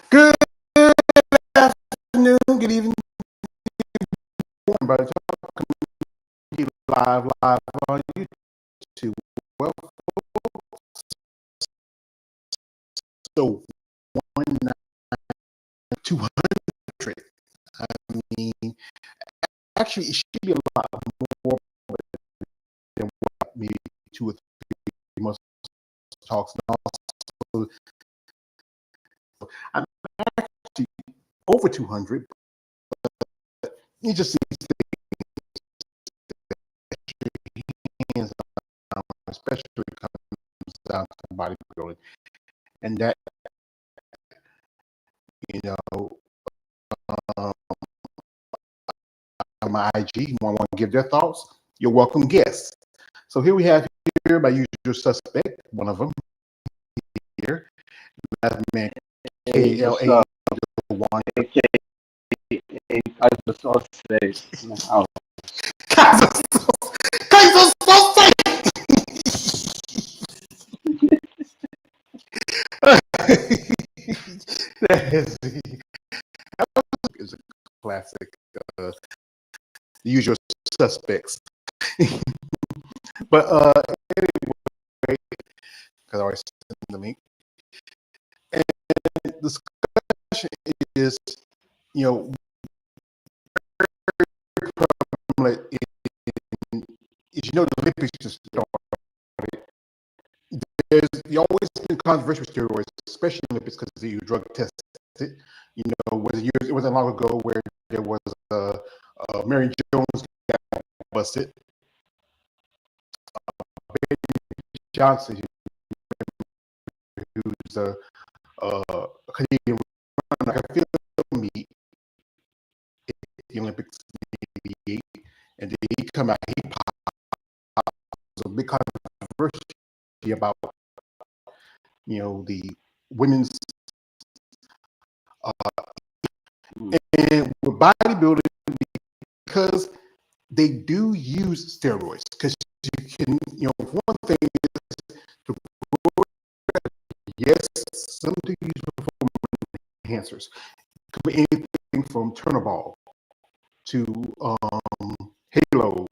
Good afternoon, good evening, everybody. Live on YouTube. Well, so 200. I mean, actually, it should be a lot more than what maybe 2 or 3 muscle talks. And also, I'm actually over 200. But you just see hands down, especially when it comes down to bodybuilding, and that you know. Um, on my IG, want to give their thoughts, you're welcome guests. So here we have here my usual suspect, one of them here, last man KLA one. Kaiser Sausage in the house. Kaiser Sausage. That is a classic. The usual suspects. But anyway, because I already sent the link. And the discussion is, prevalent is the Olympics just started. You always been controversial with steroids, especially Olympics, because you drug tested. It wasn't long ago where there was Mary Jones got busted. Baby Johnson, who's a Canadian runner, I feel meet at the Olympics in '88, and then he come out, he popped. There was a big controversy about the women's and with bodybuilding, because they do use steroids, because you can, one thing is to yes, some do use performance enhancers. Could be anything from Turnerball to Halo,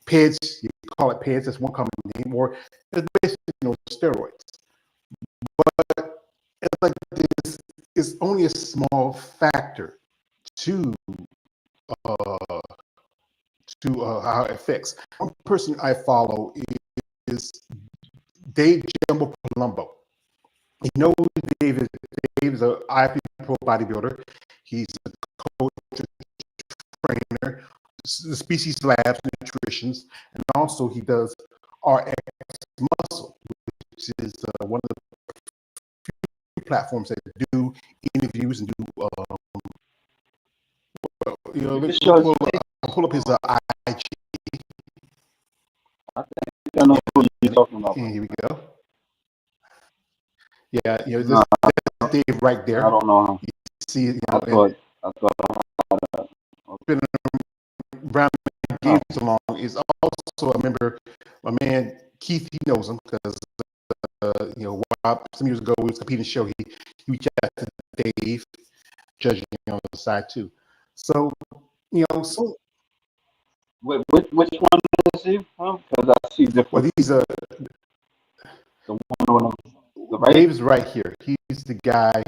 PEDs. You call it PEDs. That's one common name. Or it's basically steroids. But it's like this is only a small factor to how it affects. One person I follow is Dave Jumbo Palumbo. You know who Dave is? Dave is an IFBB pro bodybuilder. He's a coach, trainer, the Species Labs, nutritions, and also he does RX Muscle, which is one of the few platforms that do interviews and do. Pull up his IG. I think I know who you're talking about. And here we go. Yeah, that's Dave right there. I don't know him. You see, I thought been around games along is also a member. My man Keith, he knows him because some years ago we was competing show. He reached out to Dave, judging on the side too. So so which one is he? Because I see different. well, these are the one on the right. Dave's right here. He's the guy.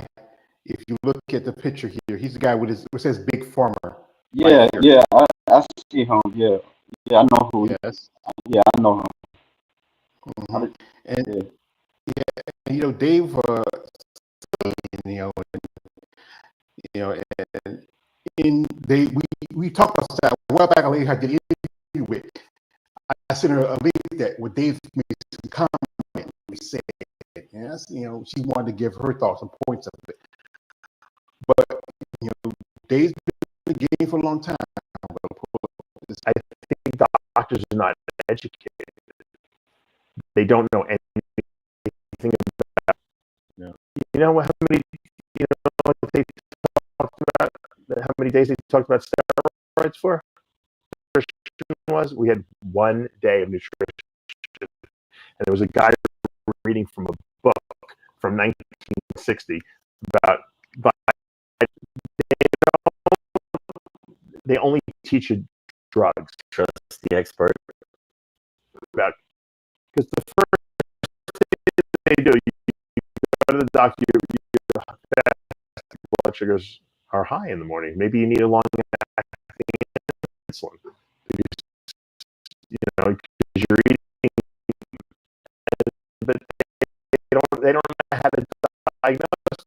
If you look at the picture here, he's the guy with his says Big Farmer. Yeah, right yeah, I see him. Yeah, I know who. Yes. Yeah, I know him. Mm-hmm. And Dave, and we talked about that. Well back, a lady I did interview with. I sent her a link that where Dave made some comment. We said, yes, she wanted to give her thoughts and points of it. But Dave's been in the game for a long time. I think doctors are not educated. They don't know anything about. No. How many they talked about? How many days they talked about steroids for? Was we had 1 day of nutrition, and there was a guy reading from a book from 1960 about, but they only teach you drugs. Trust the expert. About, because the first thing they do, you go to the doctor, your blood sugars are high in the morning. Maybe you need a long-acting insulin. Because you're eating, but they don't know how to diagnose.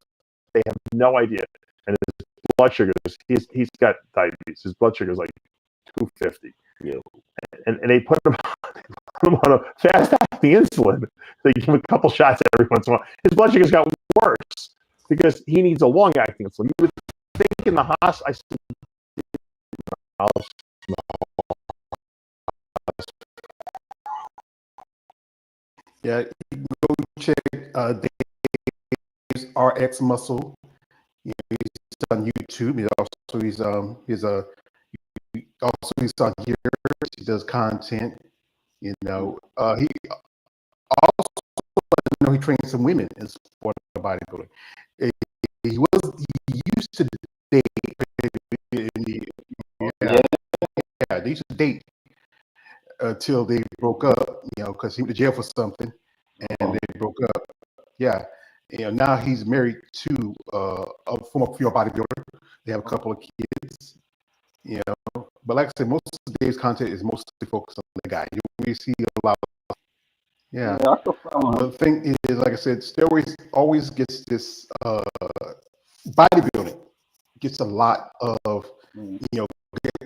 They have no idea. And his blood sugars, he's got diabetes. His blood sugar is like 250. Yeah. And they put him on a fast-acting insulin. They give him a couple shots every once in a while. His blood sugars got worse because he needs a long-acting insulin. You would think in the hospital, Yeah, you can go check Dave's RX Muscle. You know, he's on YouTube. He's on here. He does content. You know, he also he trains some women in sport bodybuilding. He used to date. They used to date until they broke up. You know, because he went to jail for something, and they broke up. Yeah. You know, now he's married to a former female bodybuilder. They have a couple of kids. You know, but like I said, most of Dave's content is mostly focused on the guy. You see a lot. Yeah. The thing is, like I said, steroids always gets this bodybuilding gets a lot of things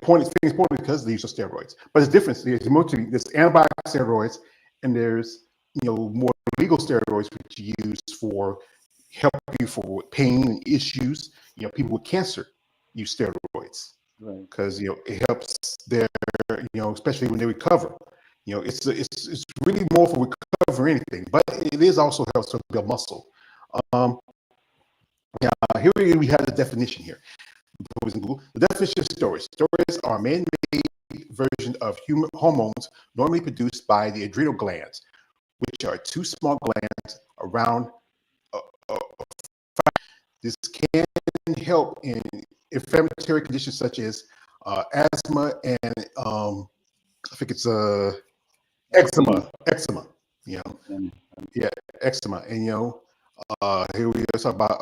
pointed because of the use of steroids. But there's difference. There's antibiotic steroids, and there's more legal steroids which you use for help you for pain and issues. People with cancer use steroids because it helps their especially when they recover. It's really more for recovery anything, but it is also helps to build muscle. Here we have the definition here. The definition of steroids. Steroids are a man-made version of human hormones normally produced by the adrenal glands, which are two small glands around. This can help in inflammatory conditions such as asthma and I think it's eczema. Eczema. Eczema. And here we talk about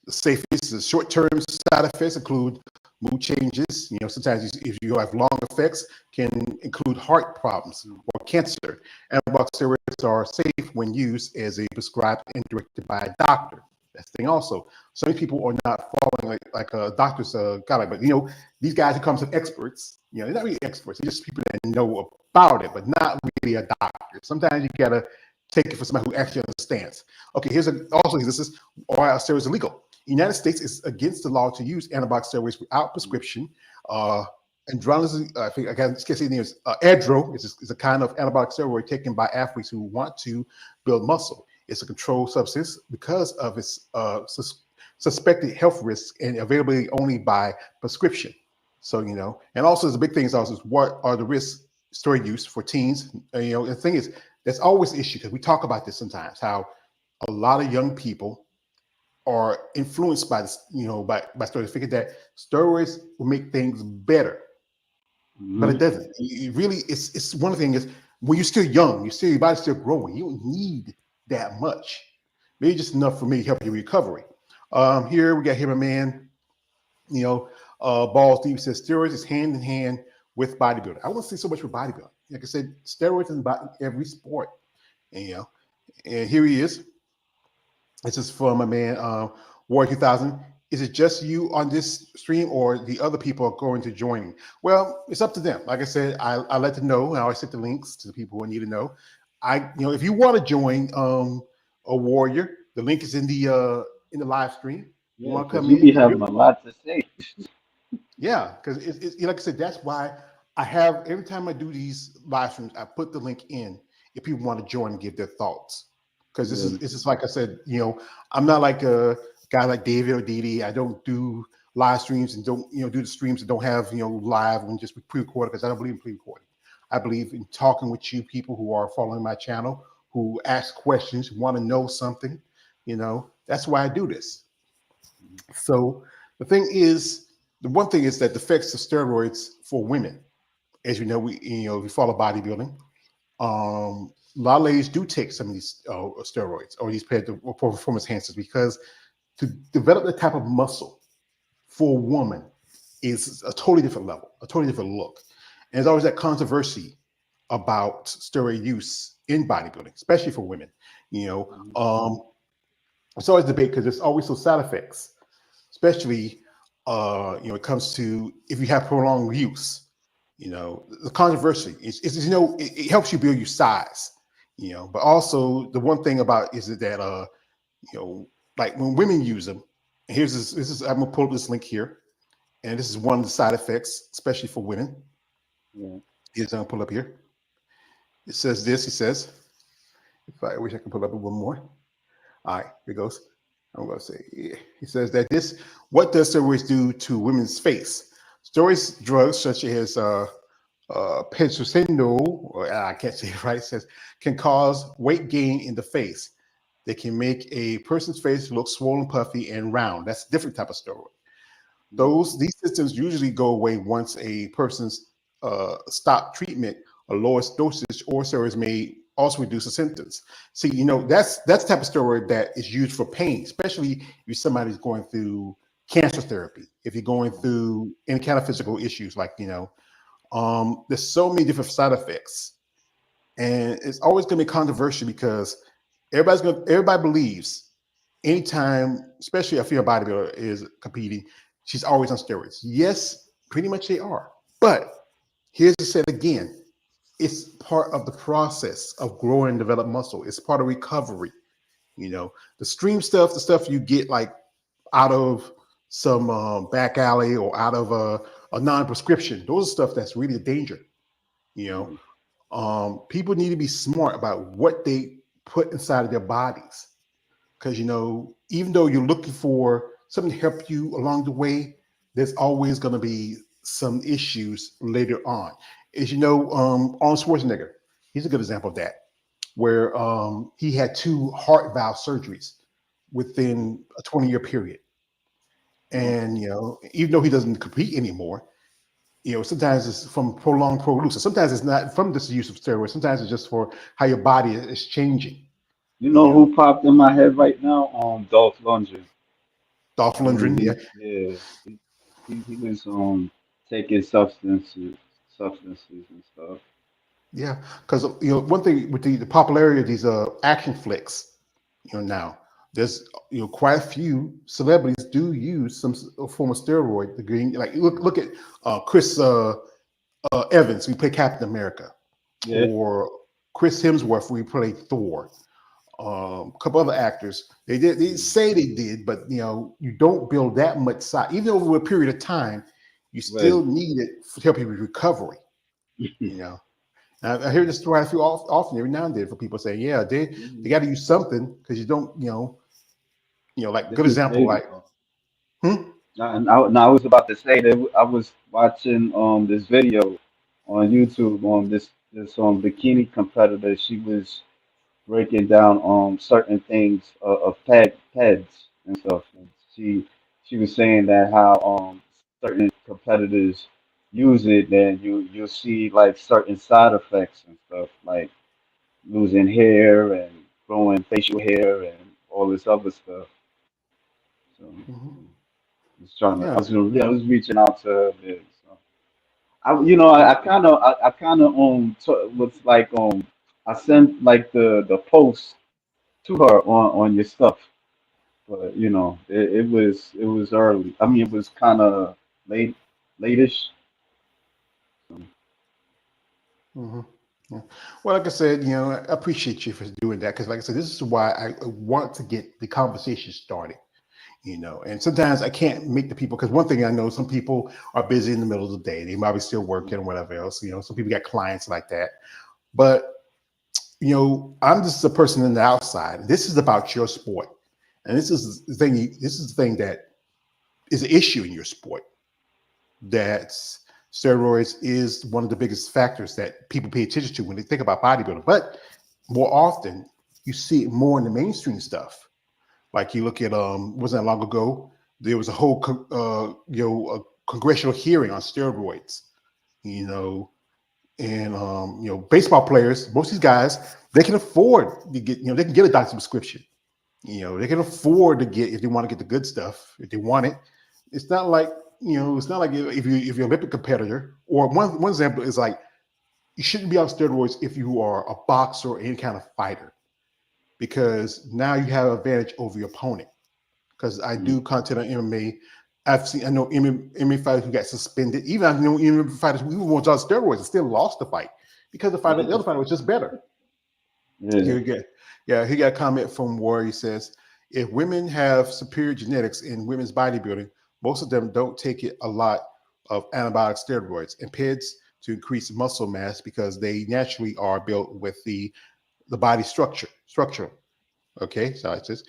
the safest. The short-term side effects include mood changes. Sometimes if you have long effects, can include heart problems or cancer. Anabolic steroids are safe when used as a prescribed and directed by a doctor. That's the thing also. Some people are not following like a doctor's guideline, but these guys who come to experts, they're not really experts. They're just people that know about it, but not really a doctor. Sometimes you gotta take it for somebody who actually understands. Okay, this is why steroids are illegal. United States is against the law to use anabolic steroids without prescription. Androlysis, I think I can't say the name is Adro is a kind of anabolic steroid taken by athletes who want to build muscle. It's a controlled substance because of its suspected health risks and availability only by prescription. So, and also the big thing is also what are the risks steroid use for teens? The thing is, that's always an issue because we talk about this sometimes, how a lot of young people are influenced by this, by steroids, thinking that steroids will make things better. But it doesn't. It really, it's one thing is when you're still young, your body's still growing. You don't need that much. Maybe just enough for me to help your recovery. Here we got here a man, Balls Deep says steroids is hand in hand with bodybuilding. I wouldn't say so much for bodybuilding. Like I said, steroids is about every sport. And here he is. This is from a man, Warrior 2000. Is it just you on this stream or the other people are going to join? Well, it's up to them. Like I said, I let them know. I always send the links to the people who need to know. If you want to join a Warrior, the link is in the live stream. You want to come in? You have a lot to say. Yeah, because it's like I said, that's why I have every time I do these live streams, I put the link in if people want to join and give their thoughts. Because this is like I said, I'm not like a guy like David or Didi. I don't do live streams and don't do the streams that don't have live and just pre-recorded because I don't believe in pre-recording. I believe in talking with you people who are following my channel, who ask questions, who want to know something. You know, that's why I do this. So the one thing is that the effects of steroids for women, as you know, we follow bodybuilding. A lot of ladies do take some of these steroids or these performance enhancers because to develop the type of muscle for a woman is a totally different level, a totally different look. And there's always that controversy about steroid use in bodybuilding, especially for women. You know, it's always debate because there's always those side effects, especially it comes to if you have prolonged use. You know, the controversy is it helps you build your size. You know, but also the one thing about is that like when women use them, here's this is I'm gonna pull up this link here, and this is one of the side effects, especially for women. Yeah. Here's I'm gonna pull up here. It says this. It says, if I wish I could pull up one more. All right, here goes. I'm going to say, yeah. He says that what does steroids do to women's face? Steroids drugs such as petrosino, or I can't say it right, it says, can cause weight gain in the face. They can make a person's face look swollen, puffy, and round. That's a different type of steroid. These symptoms usually go away once a person's stop treatment or lowest dosage or steroids may also reduce the symptoms. See, that's the type of steroid that is used for pain, especially if somebody's going through cancer therapy, if you're going through any kind of physical issues, like, there's so many different side effects. And it's always going to be controversial because everybody believes anytime, especially a female bodybuilder is competing, she's always on steroids. Yes, pretty much they are. But here's to say it again, it's part of the process of growing and develop muscle. It's part of recovery. The extreme stuff, the stuff you get like out of some back alley or out of a non-prescription, those are stuff that's really a danger. People need to be smart about what they put inside of their bodies. Because, even though you're looking for something to help you along the way, there's always going to be some issues later on. As you know, Arnold Schwarzenegger, he's a good example of that, where he had 2 heart valve surgeries within a 20-year period. And, even though he doesn't compete anymore, sometimes it's from prolonged prolucin. Sometimes it's not from this use of steroids. Sometimes it's just for how your body is changing. You know who popped in my head right now? Dolph Lundgren. Dolph I mean, Lundgren, yeah. he was taking substances and stuff. Yeah, because one thing with the popularity of these action flicks, now there's quite a few celebrities do use some form of steroid to gain. Like look at Chris Evans, who played Captain America, or Chris Hemsworth, who played Thor. A couple other actors, they say they did, but you don't build that much size. Even over a period of time, you still need it to help you with recovery. I hear this story I feel often every now and then for people saying, yeah, they got to use something because you don't, like good example, like, And I was about to say that I was watching this video on YouTube on this bikini competitor. She was breaking down certain things of pads and stuff. And she was saying that how certain competitors use it, then you'll see like certain side effects and stuff like losing hair and growing facial hair and all this other stuff. So yeah, I was reaching out to her a bit. So I kind of was like I sent like the post to her on your stuff, but it was early. I mean, it was kind of latish. hmm yeah. Well, like I said, I appreciate you for doing that because, like I said, this is why I want to get the conversation started. And sometimes I can't make the people, because one thing I know, some people are busy in the middle of the day. They might be still working or whatever else. Some people got clients like that. But, I'm just a person on the outside. This is about your sport. And this is the thing. This is the thing that is an issue in your sport. That steroids is one of the biggest factors that people pay attention to when they think about bodybuilding. But more often, you see it more in the mainstream stuff. Like you look at wasn't that long ago, there was a whole a congressional hearing on steroids, you know, and baseball players, most of these guys, they can afford to get, they can get a doctor's prescription. They can afford to get, if they want to get the good stuff, if they want it. It's not like, it's not like if you're an Olympic competitor, or one example is like, you shouldn't be on steroids if you are a boxer or any kind of fighter, because now you have an advantage over your opponent. Because I do content on MMA. I know MMA fighters who got suspended. Even I know MMA fighters who even went on steroids and still lost the fight because the other fighter was just better. Yeah. He got a comment from War. He says, if women have superior genetics in women's bodybuilding, most of them don't take it a lot of anabolic steroids and PEDs to increase muscle mass because they naturally are built with the body structure. Okay, so it says,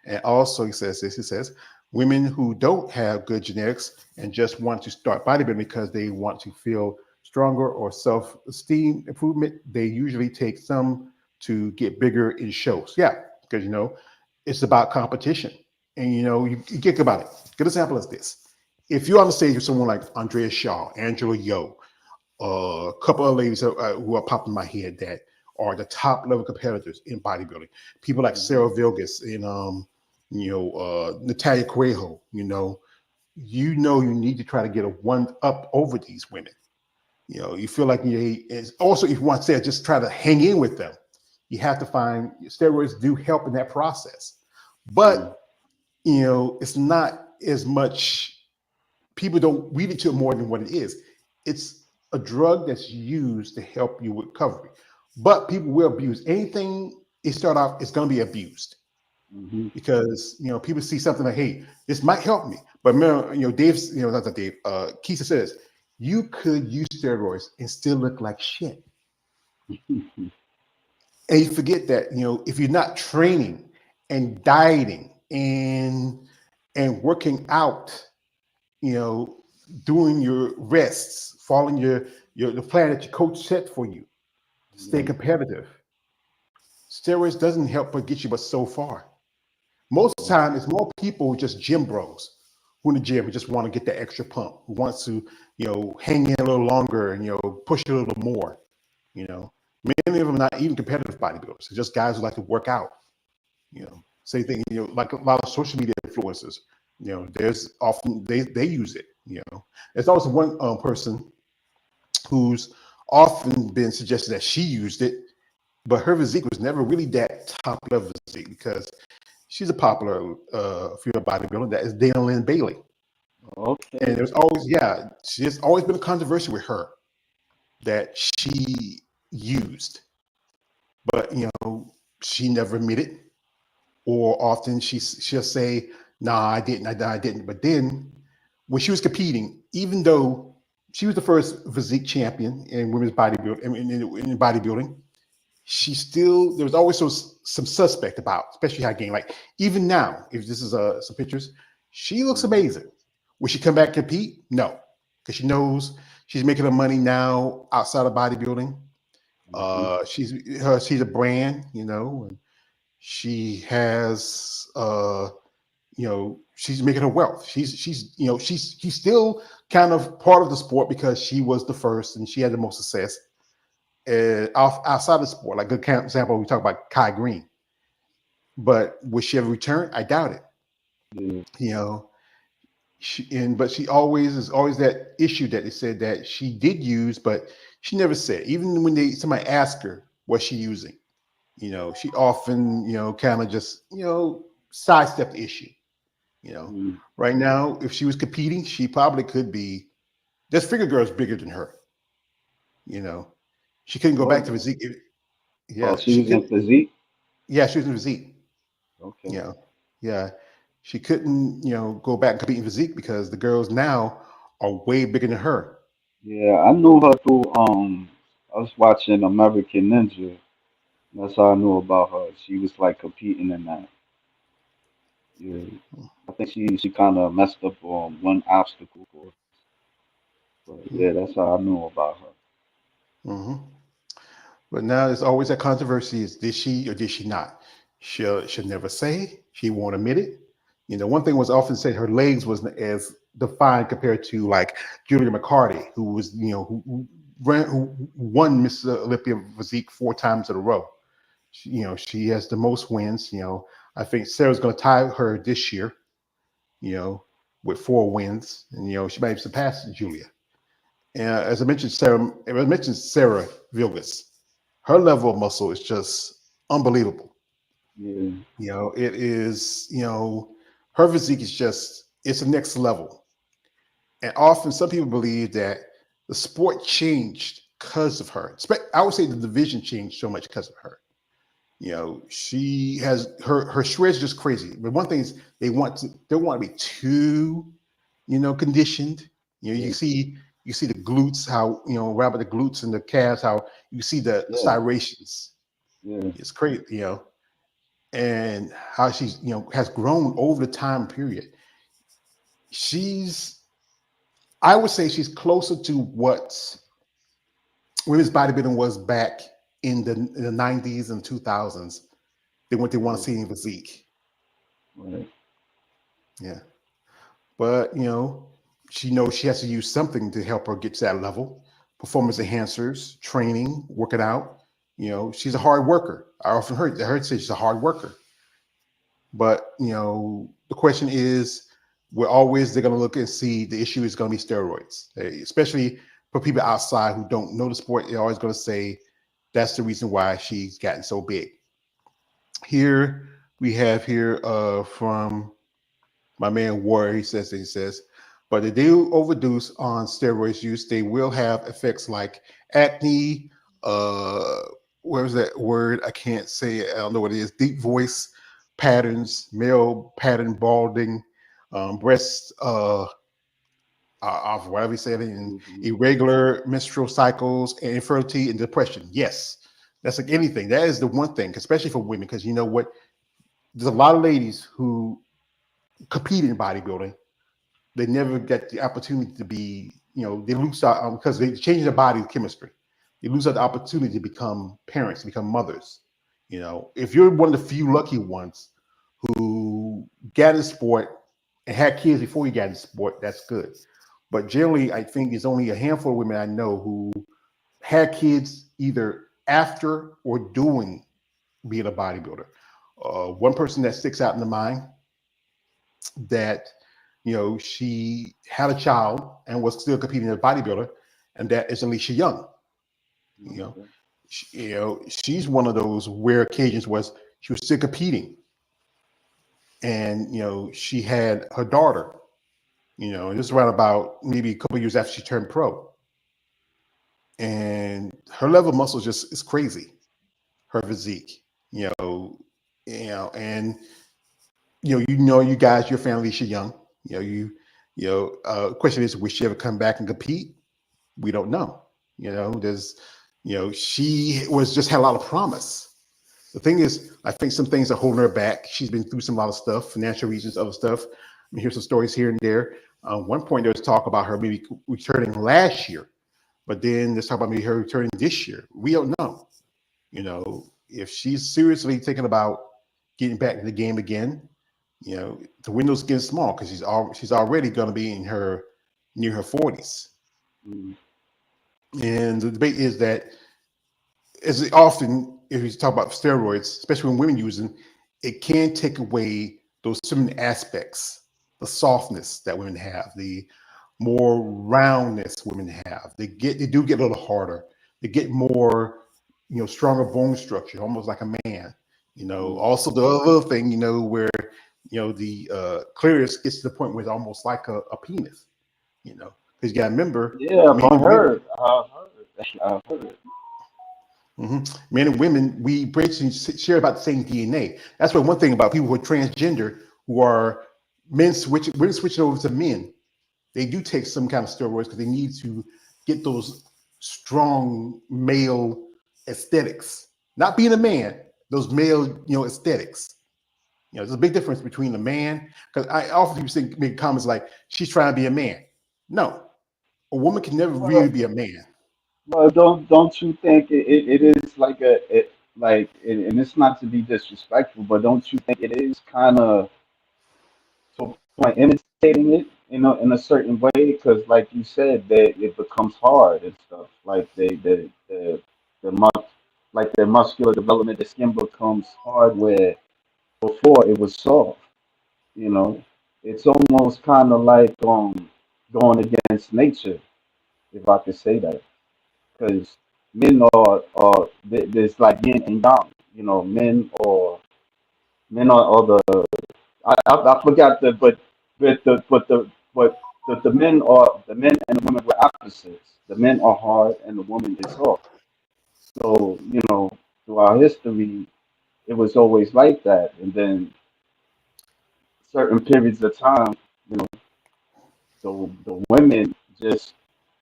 and also he says this. He says, women who don't have good genetics and just want to start bodybuilding because they want to feel stronger or self-esteem improvement, they usually take some to get bigger in shows. Yeah, because it's about competition, and you think about it. Good example is this: if you're on the stage with someone like Andrea Shaw, Angela Yo, a couple of ladies who are popping in my head that are the top level competitors in bodybuilding. People like Sarah Vilgas and Natalia Cuejo. You need to try to get a one up over these women. You feel like also, if you want to say just try to hang in with them, you have to find steroids do help in that process. But it's not as much. People don't read it to it more than what it is. It's a drug that's used to help you with recovery. But people will abuse anything. It start off, it's going to be abused because people see something like, hey, this might help me. But remember, Dave's, not that Dave, Keisha says you could use steroids and still look like shit. And you forget that, if you're not training and dieting and working out, doing your rests, following the plan that your coach set for you, stay competitive. Steroids doesn't help but get you but so far. Most of the time, it's more people, just gym bros, who in the gym who just want to get that extra pump, who wants to, hang in a little longer and push a little more. Many of them are not even competitive bodybuilders. It's just guys who like to work out. Same thing. Like a lot of social media influencers. There's often they use it. There's also one person who's often been suggested that she used it, but her physique was never really that top level physique because she's a popular female bodybuilder. That is Dana Lynn Bailey. Okay. And there's there's always been a controversy with her that she used, but she never admitted, or often she'll say, "Nah, I didn't. I didn't." But then when she was competing, even though she was the first physique champion in women's bodybuilding, in bodybuilding, there was always some suspect about, especially high gain. Like even now, if this is some pictures, she looks amazing. Will she come back and compete? No, because she knows she's making her money now outside of bodybuilding. She's a brand, and she has she's making her wealth. She's still kind of part of the sport because she was the first and she had the most success outside of the sport. Like good example, we talk about Kai Green, but will she ever return? I doubt it. But she always that issue that they said that she did use, but she never said. Even when somebody asked her what she using, she often kind of just sidestep the issue. Right now, if she was competing, she probably could be. This figure girl is bigger than her. She couldn't go back to physique. Oh, she was in physique. Yeah, she was in physique. Okay. Yeah. She couldn't, go back and compete in physique because the girls now are way bigger than her. Yeah, I knew her through I was watching American Ninja. That's how I knew about her. She was like competing in that. Yeah. I think she kind of messed up on one obstacle course. But yeah, that's how I knew about her. Mm-hmm. But now there's always that controversy: is did she or did she not? She'll never say, She won't admit it. One thing was often said her legs wasn't as defined compared to like Julia McCarty, who was, who won Miss Olympia physique 4 times in a row. She has the most wins. I think Sarah's going to tie her this year, with 4 wins, and she might even surpass Julia. And as I mentioned Sarah Vilgas, her level of muscle is just unbelievable. Yeah. It is, her physique is just, it's the next level. And often some people believe that the sport changed because of her. I would say the division changed so much because of her. She has her shreds just crazy. But one thing is they want to be too, conditioned. Yeah. You see the glutes, how, around the glutes and the calves, how you see the Yeah. striations. Yeah. It's crazy, and how she's, has grown over the time period. I would say she's closer to what women's bodybuilding was back in the 90s and 2000s than what they want to see in physique. Right. Yeah. But, she knows she has to use something to help her get to that level. Performance enhancers, training, working out. She's a hard worker. I often heard her say she's a hard worker. But, the question is, they're going to look and see the issue is going to be steroids, especially for people outside who don't know the sport. They're always going to say that's the reason why she's gotten so big. Here we have here from my man Warrior. He says, but if they overdose on steroids use, they will have effects like acne. Where's that word? I can't say it. I don't know what it is. Deep voice patterns, male pattern balding, breast, whatever you said, and irregular menstrual cycles, and infertility and depression. Yes, that's like anything. That is the one thing, especially for women, because you know what? There's a lot of ladies who compete in bodybuilding. They never get the opportunity to be, they lose out because they change their body chemistry. They lose out the opportunity to become parents, to become mothers. If you're one of the few lucky ones who got in sport and had kids before you got in sport, that's good. But generally, I think there's only a handful of women I know who had kids either after or doing being a bodybuilder. One person that sticks out in the mind that, she had a child and was still competing as a bodybuilder, and that is Alicia Young. She's one of those rare occasions where she was still competing, and she had her daughter. This is around about maybe a couple of years after she turned pro, and her level of muscle just is crazy. Her physique, and you guys, your family, Alicia Young. Question is, will she ever come back and compete? We don't know. She was just had a lot of promise. The thing is, I think some things are holding her back. She's been through some lot of stuff, financial reasons, other stuff. Here's some stories here and there. One point there was talk about her maybe returning last year, but then there's talk about maybe her returning this year. We don't know. If she's seriously thinking about getting back to the game again, the window's getting small because she's already going to be in near her 40s. And the debate is that, as often if you talk about steroids, especially when women use them, it can take away those certain aspects, the softness that women have, the more roundness women have. They do get a little harder. They get more, stronger bone structure, almost like a man. Also the other thing, where the clitoris gets to the point where it's almost like a penis. Because you got to remember, Yeah, I've heard. I've heard. Men and women, we basically share about the same DNA. That's what one thing about people who are transgender, who are women switching over to men. They do take some kind of steroids because they need to get those strong male aesthetics. Not being a man, those male, aesthetics. There's a big difference between a man, because I often people make comments like, she's trying to be a man. No, a woman can never really be a man. Well, don't you think it is like like, and it's not to be disrespectful, but don't you think it is kind of to a point imitating it in a certain way? Because, like you said, that it becomes hard and stuff. Like the like the muscular development, the skin becomes hard where before it was soft. You know, it's almost kind of like going against nature, if I could say that, because men there's like yin and yang. You know, men are the I forgot the but the men are the men and the women were opposites. The men are hard and the woman is soft. So throughout history, it was always like that. And then certain periods of time, you know, the women just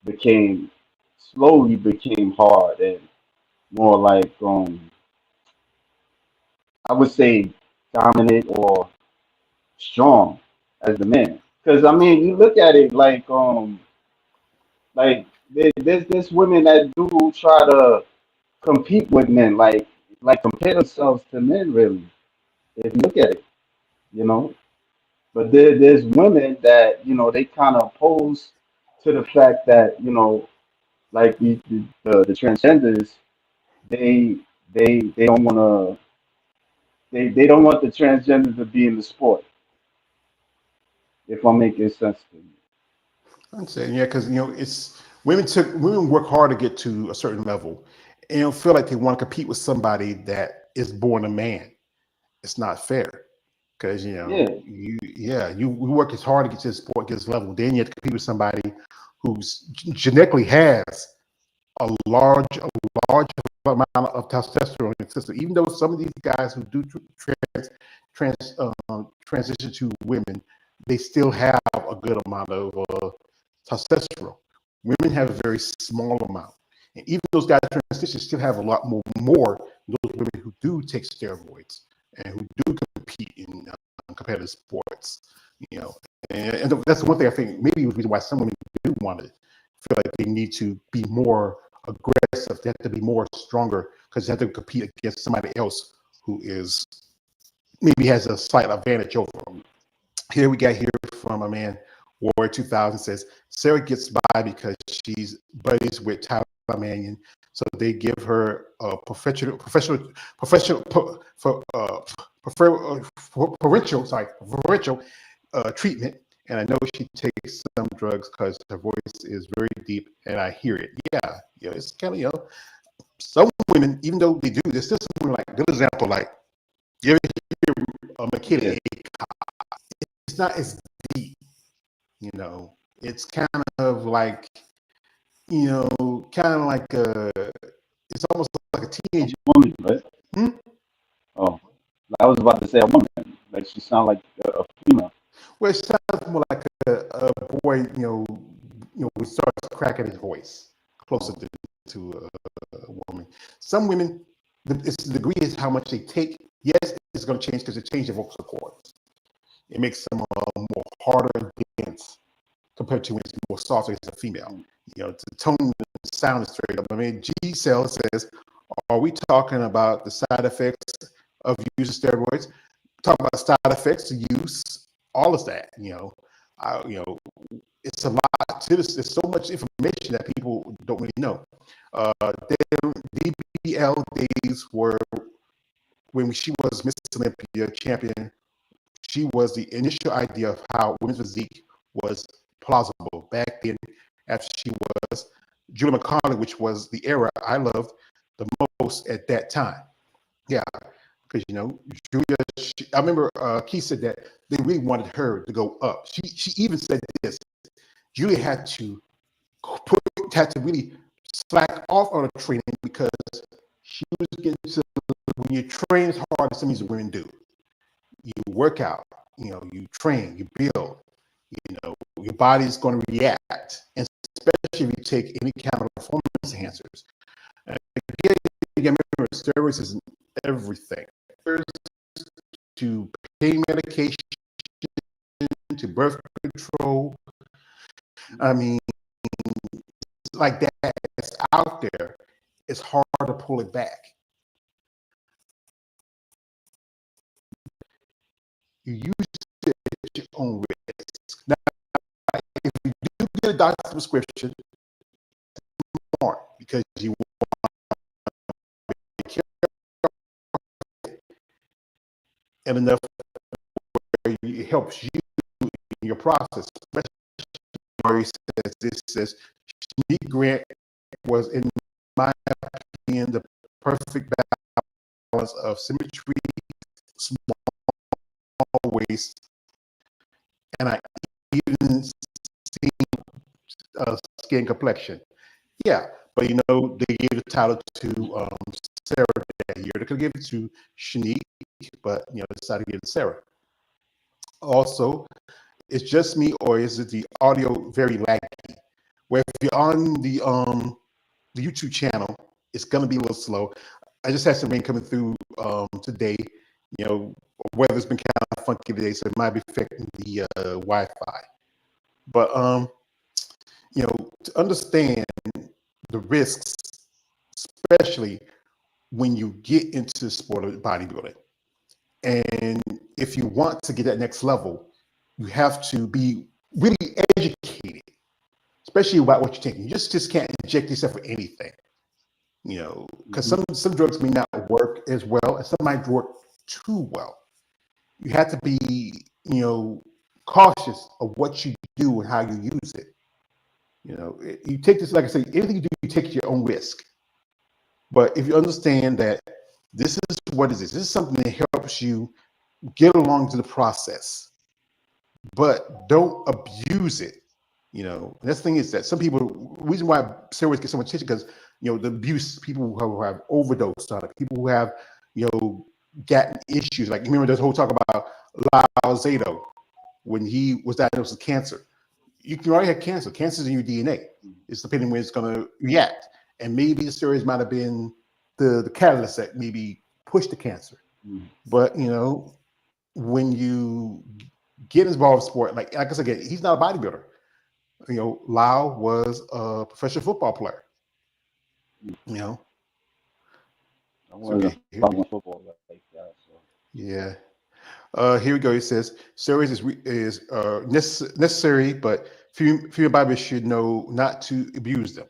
became slowly became hard and more like I would say dominant or strong as the men. Because I mean, you look at it like there's this women that do try to compete with men, like compare themselves to men really. If you look at it, you know. But there's women that they kind of oppose to the fact that like the transgenders, they they don't want to they don't want the transgender to be in the sport. If I'm making sense to you. I'm saying, yeah, because it's women work hard to get to a certain level, and don't feel like they want to compete with somebody that is born a man. It's not fair because Yeah, you we work as hard to get to this sport, get this level. Then you have to compete with somebody who's genetically has a large amount of testosterone in the system. Even though some of these guys who do transition to women, they still have a good amount of testosterone. Women have a very small amount, and even those guys transition still have a lot more than those women who do take steroids and who do compete in competitive sports. You know, and that's one thing I think maybe the reason why some women do want to feel like they need to be more aggressive. They have to be more stronger because they have to compete against somebody else who is maybe has a slight advantage over them. Here we got here from a man, Warrior 2000 says Sarah gets by because she's buddies with Tyler Mannion, so they give her a professional preferential treatment. And I know she takes some drugs because her voice is very deep, and I hear it. Yeah, it's kind of some women, even though they do, there's still some women like good example, like you ever hear yeah, McKinney, it's not as deep, it's kind of like, kind of like it's almost like a a teenage. woman, right? Hmm? Oh, I was about to say a woman. Like she sound like a female. Well, it sounds more like a boy, who starts cracking his voice closer Oh, to a woman. Some women, it's the degree is how much they take. Yes, it's going to change because it changes their vocal cords. It makes them more harder and dense compared to when it's more softer as a female. The tone and sound is straight up. I mean, G Cell says, are we talking about the side effects of using steroids? Talk about side effects of use, all of that. It's a lot to this. There's so much information that people don't really know. Their DBL days were when she was Miss Olympia champion. She was the initial idea of how women's physique was plausible back then. After she was Julia McConnell, which was the era I loved the most at that time. Yeah, because Julia. I remember Keith said that they really wanted her to go up. She even said this. Julia had to really slack off on her training because she was getting to when you train as hard as some of these women do. You work out, you train, you build, your body's going to react, and especially if you take any kind of performance enhancers. Again, remember, steroids is everything. To pain medication, to birth control. I mean, like that, it's out there. It's hard to pull it back. You use it at your own risk. Now, if you do get a doctor's prescription, smart, because you want to be careful and enough where it helps you in your process. Especially where he says this says Shanique Grant was, in my opinion, the perfect balance of symmetry, small waist, and I even seen skin complexion. Yeah, but you know, they gave the title to Sarah that year. They could give it to Shanique, but you know, they decided to give it to Sarah. Also, it's just me, or is it the audio very laggy? Where if you're on the YouTube channel, it's gonna be a little slow. I just had some rain coming through today. You know, weather's been kind of funky today, so it might be affecting the Wi-Fi. But you know, to understand the risks, especially when you get into the sport of bodybuilding, and if you want to get that next level, you have to be really educated, especially about what you're taking. You just can't inject yourself with anything, you know, because some drugs may not work as well, and some might work too well. You have to be, you know, cautious of what you do and how you use it. You know, you take this, like I say, anything you do, you take your own risk. But if you understand that this is what it is, this is something that helps you get along to the process, but don't abuse it. You know, and that's the thing is that some people, the reason why steroids get so much attention, because you know the abuse, people who have overdosed on it, people who have, you know, gotten issues. Like, remember this whole talk about Lao Zato when he was diagnosed with cancer. You can already have cancer. Cancer's in your DNA. It's depending when it's going to react, and maybe the steroids might have been the catalyst that maybe pushed the cancer. But you know, when you get involved in sport, like I said, he's not a bodybuilder. You know, Lau was a professional football player. You know, I wasn't following football like that. So. Yeah. Here we go. It says steroids is necessary, but female bodybuilders should know not to abuse them.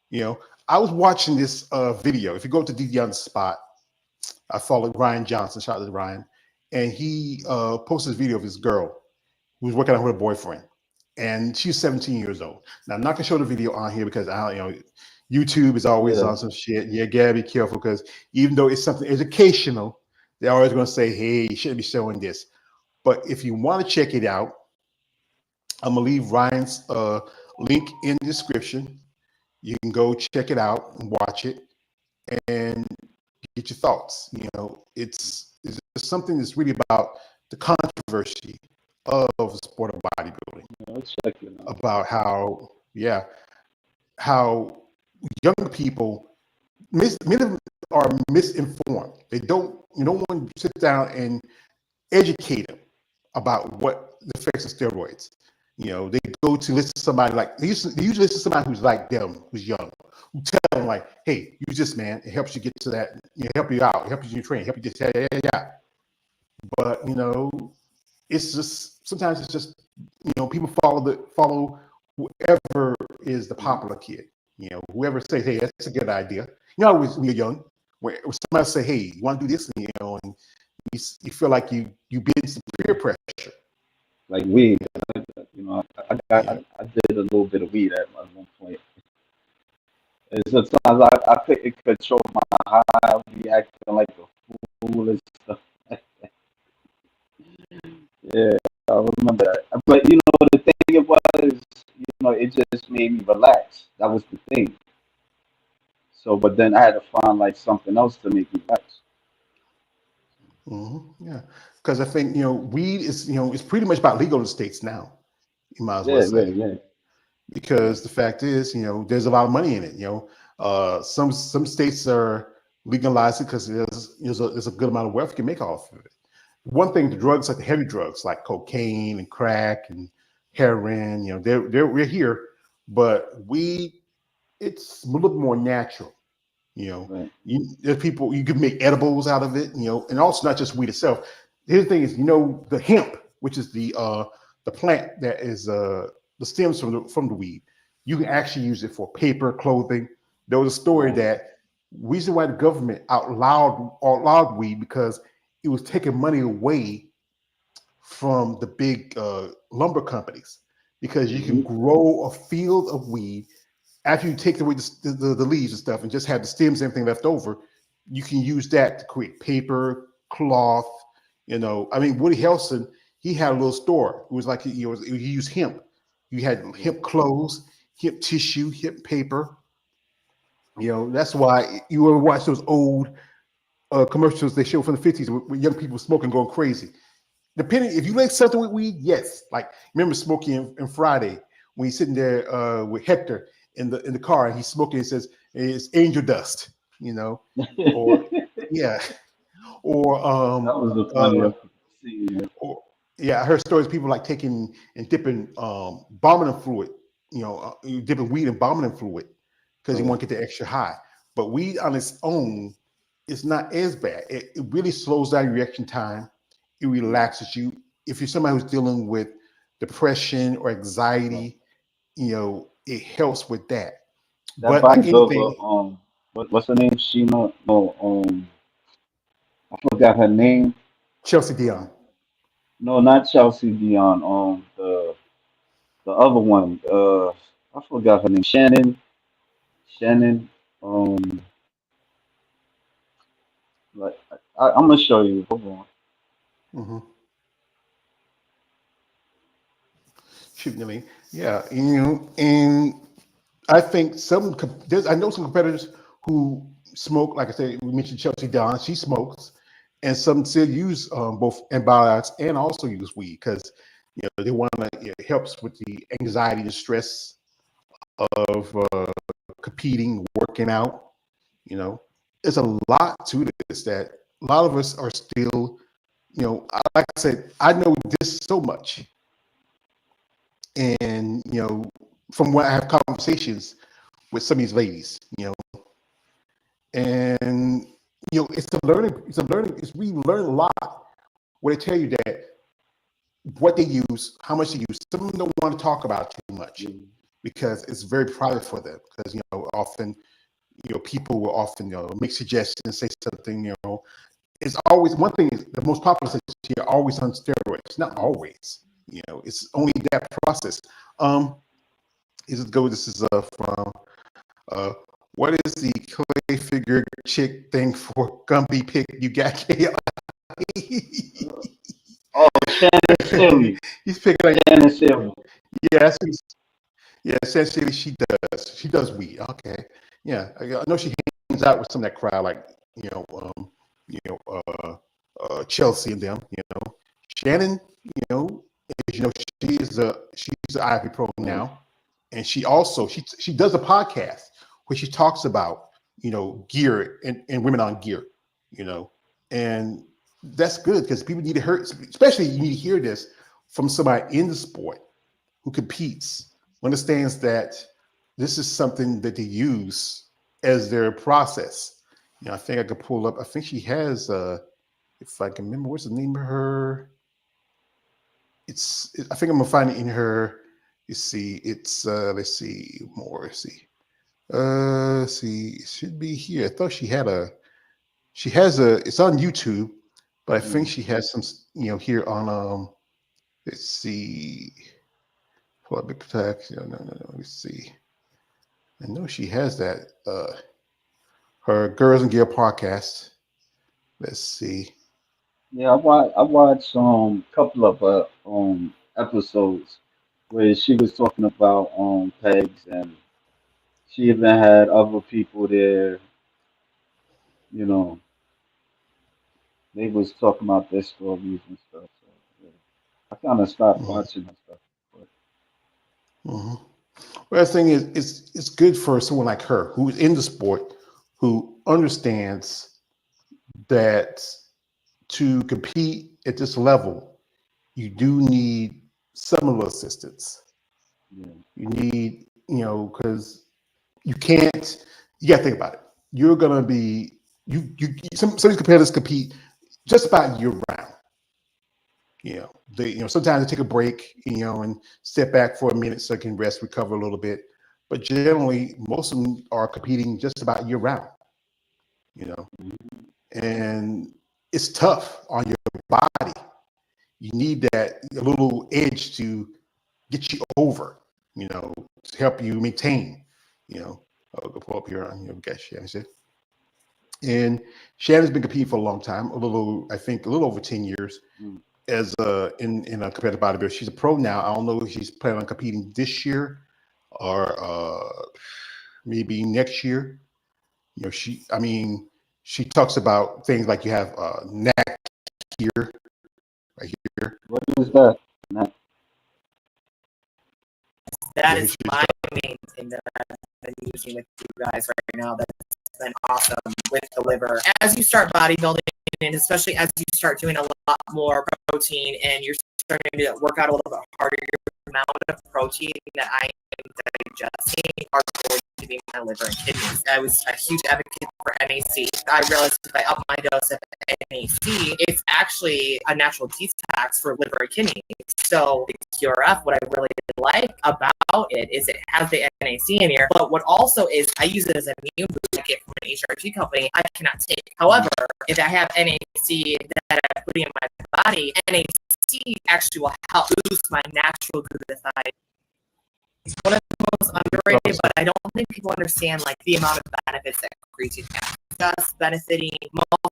You know, I was watching this video. If you go to DD on the spot, I followed Ryan Johnson. Shout out to Ryan, and he posted this video of his girl who was working out with her boyfriend, and she's 17 years old. Now I'm not gonna show the video on here because I, you know, YouTube is always on some shit. You gotta be careful because even though it's something educational, they're always gonna say, "Hey, you shouldn't be showing this." But if you want to check it out, I'm gonna leave Ryan's link in the description. You can go check it out and watch it and get your thoughts. You know, it's something that's really about the controversy of the sport of bodybuilding. Let's check it out. About how, yeah, how young people, many of them are misinformed. They don't, you don't want to sit down and educate them about what the effects of steroids. You know, they go to listen to somebody like, they usually listen to somebody who's like them, who's young, who tell them like, hey, use this, man. It helps you get to that, you know, help you out, help you in your training, help you just, yeah. But, you know, it's just, sometimes it's just, you know, people follow whoever is the popular kid. You know, whoever says, hey, that's a good idea. You know, always when you're young, where somebody say, hey, you want to do this, and, you know, and you feel like you been some peer pressure. Like weed, you know, I did a little bit of weed at one point. And sometimes I couldn't control my high. I would be acting like a fool and stuff like that. Yeah, I remember that. But you know, the thing it was, you know, it just made me relax. That was the thing. So, but then I had to find like something else to make me relax. Yeah, because I think, you know, weed is, you know, it's pretty much about legal in the states now. You might as well say. Yeah. Because the fact is, you know, there's a lot of money in it. You know, some states are legalizing because there's a good amount of wealth you can make off of it. One thing, the drugs, like the heavy drugs like cocaine and crack and heroin, you know, we're here, but weed, it's a little bit more natural. You know, Right. there's people, you can make edibles out of it. You know, and also not just weed itself. here's the thing is, the hemp, which is the plant that is the stems from the weed. You can actually use it for paper, clothing. There was a story Right. that reason why the government outlawed weed because it was taking money away from the big lumber companies, because you can Hmm. grow a field of weed after you take away the leaves and stuff and just have the stems and everything left over. You can use that to create paper, cloth. I mean, Woody Harrelson, he had a little store. It was like he used hemp. You had hemp clothes, hemp tissue, hemp paper. That's why you ever watch those old commercials they show from the 50s with young people smoking, going crazy. Depending if you like something with weed, yes. Like, remember Smokey and Friday when he's sitting there with Hector in the car and he's smoking. He says it's angel dust, or yeah, or That was a funny uh, scene. or yeah. I heard stories of people like taking and dipping bombing fluid, dipping weed in bombing fluid because you Right. want to get the extra high. But weed on its own is not as bad. It really slows down your reaction time. It relaxes you. If you're somebody who's dealing with depression or Right. anxiety, it helps with that. That But like bodybuilder, anything, what's her name? Sheena? No, I forgot her name. Chelsea Dion. No, not Chelsea Dion. The other one. I forgot her name. Shannon. Shannon. Um, like I'm gonna show you. Hold on. Mm-hmm. Shooting me, yeah, and I think I know some competitors who smoke. Like I said, we mentioned Chelsea Dion. She smokes, and some still use both antibiotics and also use weed because they want to. It helps with the anxiety and stress of competing, working out. You know, there's a lot to this that a lot of us are still. Like I said, I know this so much, and from when I have conversations with some of these ladies, and it's we learn a lot where they tell you that what they use, how much they use. Some of them don't want to talk about it too much Mhm. because it's very private for them, because often people will often make suggestions, say something. It's always one thing is the most popular suggestion here, always on steroids. Not always. It's only that process. um this is from uh what is the clay figure chick thing for Gumby pick you got KI? Oh, Shannon Sherry. He's picking like, Shannon Sherry. yes, yeah, essentially she does weed. Okay. Yeah, I know she hangs out with some of that crowd, like you know you know Chelsea and them. Shannon, as you know, she's an IFB pro Right. now, and she does a podcast where she talks about gear and women on gear, you know, and that's good because people need to hear, especially you need to hear this from somebody in the sport who competes, who understands that this is something that they use as their process. I think I could pull up. I think she has if I can remember, what's the name of her? I think I'm gonna find it in her. You see, it's let's see more. Let's see. Let's see, it should be here. I thought she has it's on YouTube, but I think Mm. she has some here on let's see, public tax. No. Let's see. I know she has that her Girls and Gear podcast. Let's see. Yeah, I watched couple of episodes where she was talking about pegs, and she even had other people there. You know, they was talking about their stories and stuff. So yeah, I kind of stopped Mhm, watching that stuff. But mhm. Well, the thing is, it's good for someone like her who's in the sport, who understands that to compete at this level, you do need some of the assistance. yeah, You need, because you can't. You got to think about it. You're gonna be some of these competitors compete just about year round. Sometimes they take a break, and step back for a minute so they can rest, recover a little bit. But generally, most of them are competing just about year round, and it's tough on your body. You need that a little edge to get you over, to help you maintain, I'll go pull up here on, okay, Shannon. And Shannon's been competing for a long time, I think a little over 10 years as in a competitive bodybuilder. She's a pro now. I don't know if she's planning on competing this year or maybe next year. She talks about things like you have neck here, right here. What is that? That is my main thing that I've been using with you guys right now. That's been awesome with the liver. As you start bodybuilding, and especially as you start doing a lot more protein and you're starting to work out a little bit harder, your amount of protein that I am digesting are going to be my liver and kidneys. I was a huge advocate for NAC. I realized if I up my dose of NAC, it's actually a natural detox for liver and kidneys. So the QRF, what I really like about it is it has the NAC in here, but what also is I use it as an immune boost I get from an HRT company I cannot take. However, if I have NAC that I'm putting in my body, NAC actually will help boost my natural glutathione. It's one of the most underrated, but I don't think people understand like the amount of benefits that creatine has. Just benefiting muscle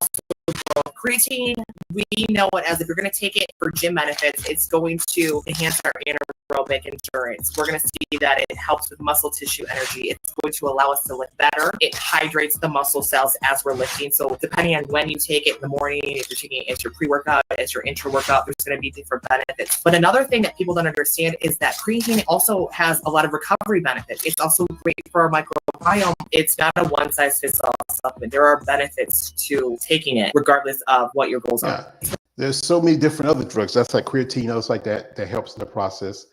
growth. Creatine, we know it as if you're going to take it for gym benefits, it's going to enhance our anaerobic endurance. We're going to see that it helps with muscle tissue energy. It's going to allow us to lift better. It hydrates the muscle cells as we're lifting. So depending on when you take it in the morning, if you're taking it as your pre-workout, as your intra-workout, there's going to be different benefits. But another thing that people don't understand is that creatine also has a lot of recovery benefits. It's also great for our microbiome. It's not a one-size-fits-all supplement. There are benefits to taking it regardless of what your goals are. There's so many different other drugs. That's like creatine, others like that helps in the process.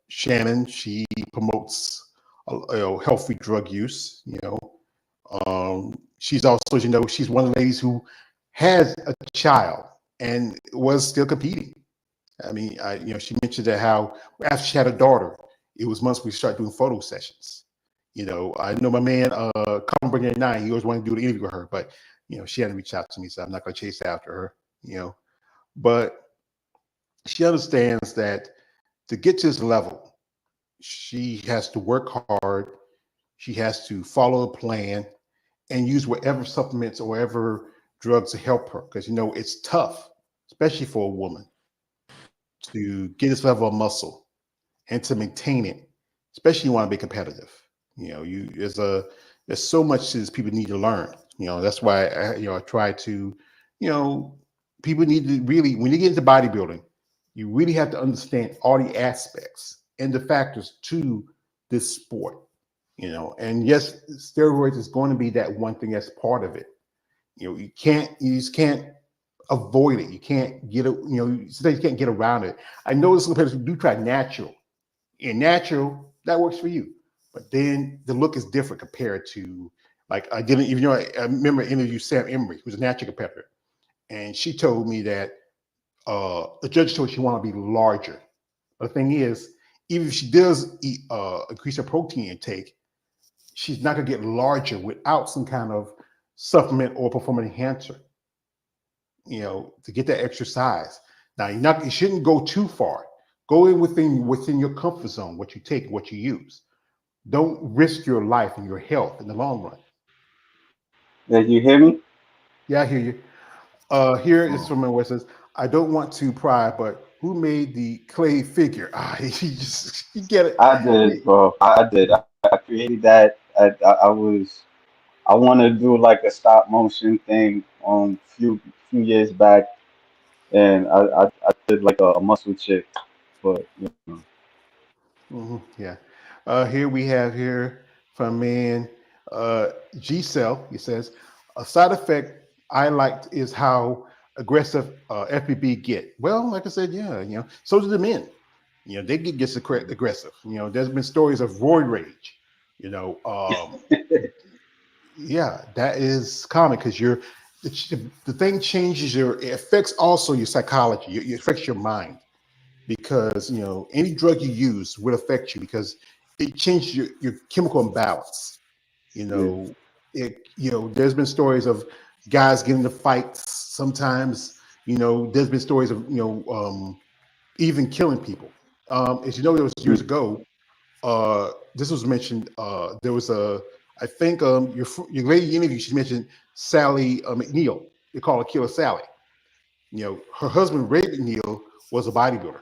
Shannon, she promotes healthy drug use. She's also, she's one of the ladies who has a child and was still competing. She mentioned that how after she had a daughter, it was months we started doing photo sessions. I know my man, Come Bring It 9, he always wanted to do an interview with her, but she hadn't reached out to me, so I'm not going to chase after her. But she understands that to get to this level, she has to work hard. She has to follow a plan and use whatever supplements or whatever drugs to help her, because it's tough, especially for a woman, to get this level of muscle and to maintain it, especially you want to be competitive. There's so much that people need to learn. That's why I try to, people need to really, when you get into bodybuilding, you really have to understand all the aspects and the factors to this sport. And yes, steroids is going to be that one thing that's part of it. You just can't avoid it. You can't get it, sometimes you can't get around it. I know there's some competitors who do try natural. And natural, that works for you. But then the look is different compared to, like, I remember I interviewed Sam Emery, who's a natural competitor. And she told me that the judge told her she wanted to be larger. But the thing is, even if she does increase her protein intake, she's not going to get larger without some kind of supplement or performance enhancer, to get that extra size. Now, you shouldn't go too far. Go in within your comfort zone, what you take, what you use. Don't risk your life and your health in the long run. Did you hear me? Yeah, I hear you. Here is someone where it says, I don't want to pry, but who made the clay figure? You get it. I did, bro. I did. I created that. I want to do like a stop motion thing on few years back, and I did like a muscle chick, but Yeah. Here we have from man G Cell. He says a side effect I liked is how aggressive FBB get. Well, like I said, yeah, so do the men. They get aggressive. There's been stories of roid rage. Yeah, that is common because the thing changes it affects also your psychology. It affects your mind because any drug you use will affect you because it changes your chemical imbalance. There's been stories of guys getting into fights. Sometimes there's been stories of even killing people. As you know, there was years ago. This was mentioned. There was I think your lady interview. She mentioned Sally McNeil. They call her Killer Sally. Her husband Ray McNeil was a bodybuilder,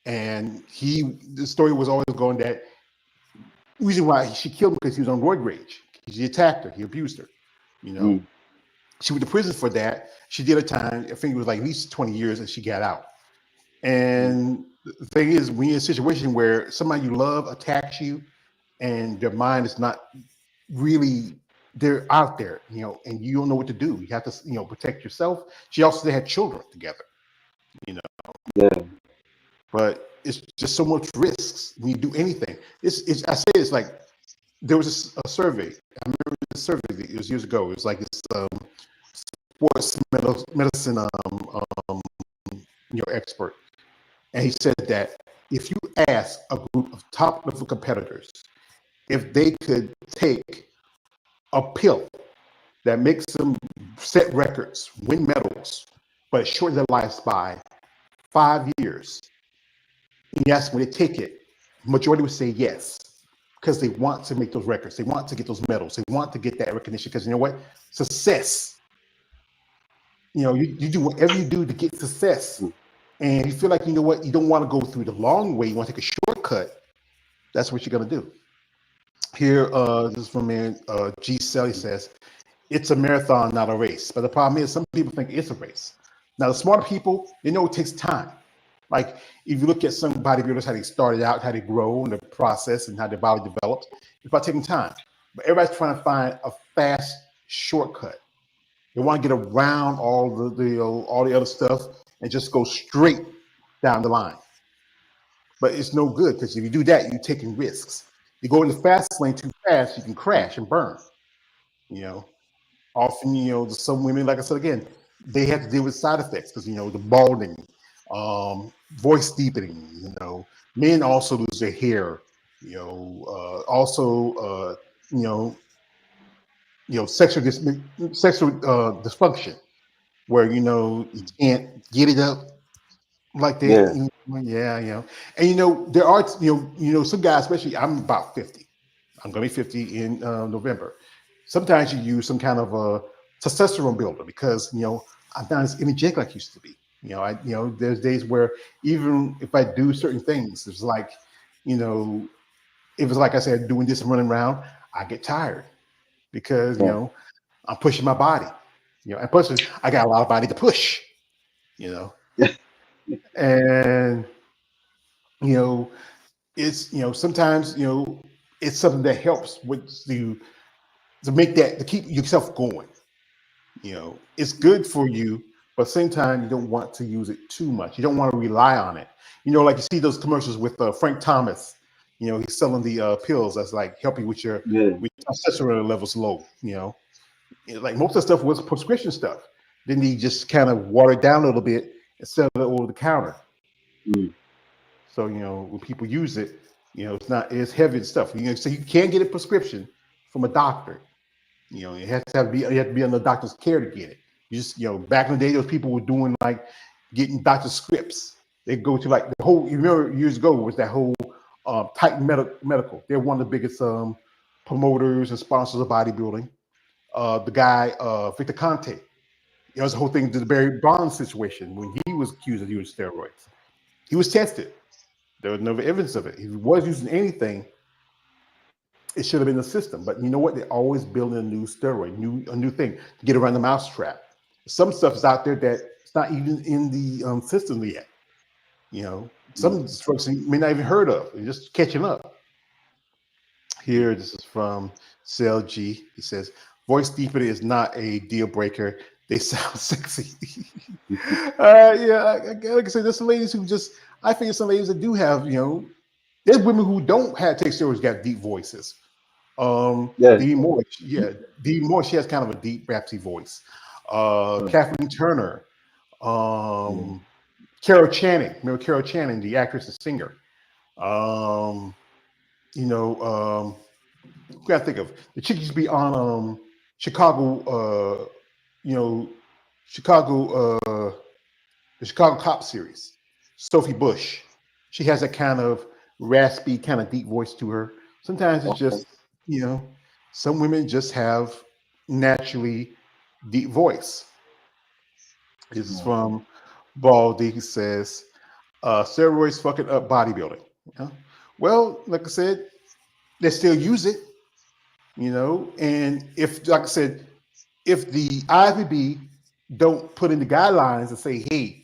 and the story was always going that reason why she killed him because he was on roid rage. He attacked her. He abused her. She went to prison for that. She did a time. I think it was like at least 20 years, and she got out. And the thing is, when you're in a situation where somebody you love attacks you, and their mind is not really, they're out there, and you don't know what to do. You have to, protect yourself. She also had children together, Yeah. But it's just so much risks when you do anything. I say it's like there was a survey. I remember the survey. It was years ago. It was like this sports medicine expert, and he said that if you ask a group of top level competitors if they could take a pill that makes them set records, win medals, but shorten their lives by 5 years, and you ask when they take it, majority would say yes, because they want to make those records, they want to get those medals, they want to get that recognition, because you know what? Success. You do whatever you do to get success. And you feel like, you know what, you don't want to go through the long way, you want to take a shortcut, that's what you're going to do. Here, this is from G. Selly says, it's a marathon, not a race. But the problem is some people think it's a race. Now, the smarter people, they know it takes time. Like if you look at some bodybuilders, how they started out, how they grow in the process and how their body develops, it's about taking time. But everybody's trying to find a fast shortcut. They want to get around all the other stuff and just go straight down the line. But it's no good because if you do that, you're taking risks. You go in the fast lane too fast, you can crash and burn. Often, some women, like I said again, they have to deal with side effects because the balding, voice deepening. Men also lose their hair. Sexual dysfunction, where you can't get it up like that. Yeah. And there are some guys, especially I'm about 50. I'm gonna be 50 in November. Sometimes you use some kind of a testosterone builder because I'm not as energetic like I used to be. There's days where even if I do certain things, it's like, if it's like I said, doing this and running around, I get tired because I'm pushing my body. And plus I got a lot of body to push. And it's sometimes it's something that helps with you to keep yourself going. It's good for you, but at the same time you don't want to use it too much. You don't want to rely on it. Like you see those commercials with Frank Thomas. He's selling the pills that's like helping with your testosterone levels low. Like most of the stuff was prescription stuff. Then he just kind of watered down a little bit and sell it over the counter. So when people use it, it's heavy stuff. So you can't get a prescription from a doctor. It has to you have to be under the doctor's care to get it. You just back in the day, those people were doing like getting doctor scripts. They go to like the whole. You remember years ago was that whole Titan Medical. They're one of the biggest promoters and sponsors of bodybuilding. The guy Victor Conte. It was the whole thing to the Barry Bonds situation when he was accused of using steroids. He was tested. There was no evidence of it. If he was using anything, it should have been the system. But you know what? They're always building a new steroid, a new thing to get around the mousetrap. Some stuff is out there that it's not even in the system yet. Some drugs you may not even heard of. They're just catching up. Here, this is from Cell G. He says, voice deepening is not a deal breaker. They sound sexy. Like I said, there's some ladies who just, I think some ladies that do have, there's women who don't take steroids got deep voices. Dee Moore, she has kind of a deep, raspy voice. Kathleen Turner, Yeah. Carol Channing. Remember Carol Channing, the actress and singer. You know, who can I think of? The chick used to be on Chicago, you know, Chicago, the Chicago Cop series. Sophie Bush. She has that kind of raspy, kind of deep voice to her. Sometimes it's Okay. just, some women just have naturally deep voice. This is Yeah. from Baldy. He says, steroids fucking up bodybuilding. Yeah. Well, like I said, they still use it, and if, like I said, if the IFBB don't put in the guidelines and say, hey,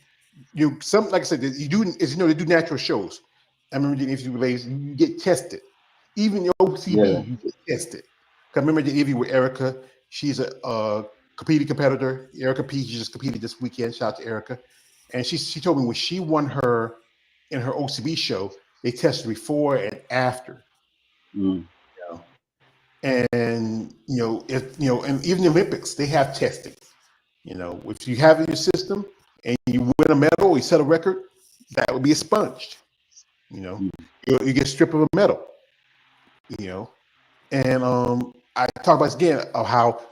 like I said, you do, as you know, they do natural shows. I remember the interview with you get tested. Even your Yeah. OCB, you get tested. Cause I remember the interview with Erica. She's a competing competitor. Erica P. She just competed this weekend. Shout out to Erica. And she told me when she won in her OCB show, they tested before and after. Mm. And if and even the Olympics, they have testing. If you have it in your system and you win a medal or you set a record, that would be expunged. Mm. You get stripped of a medal. And I talk about this again of how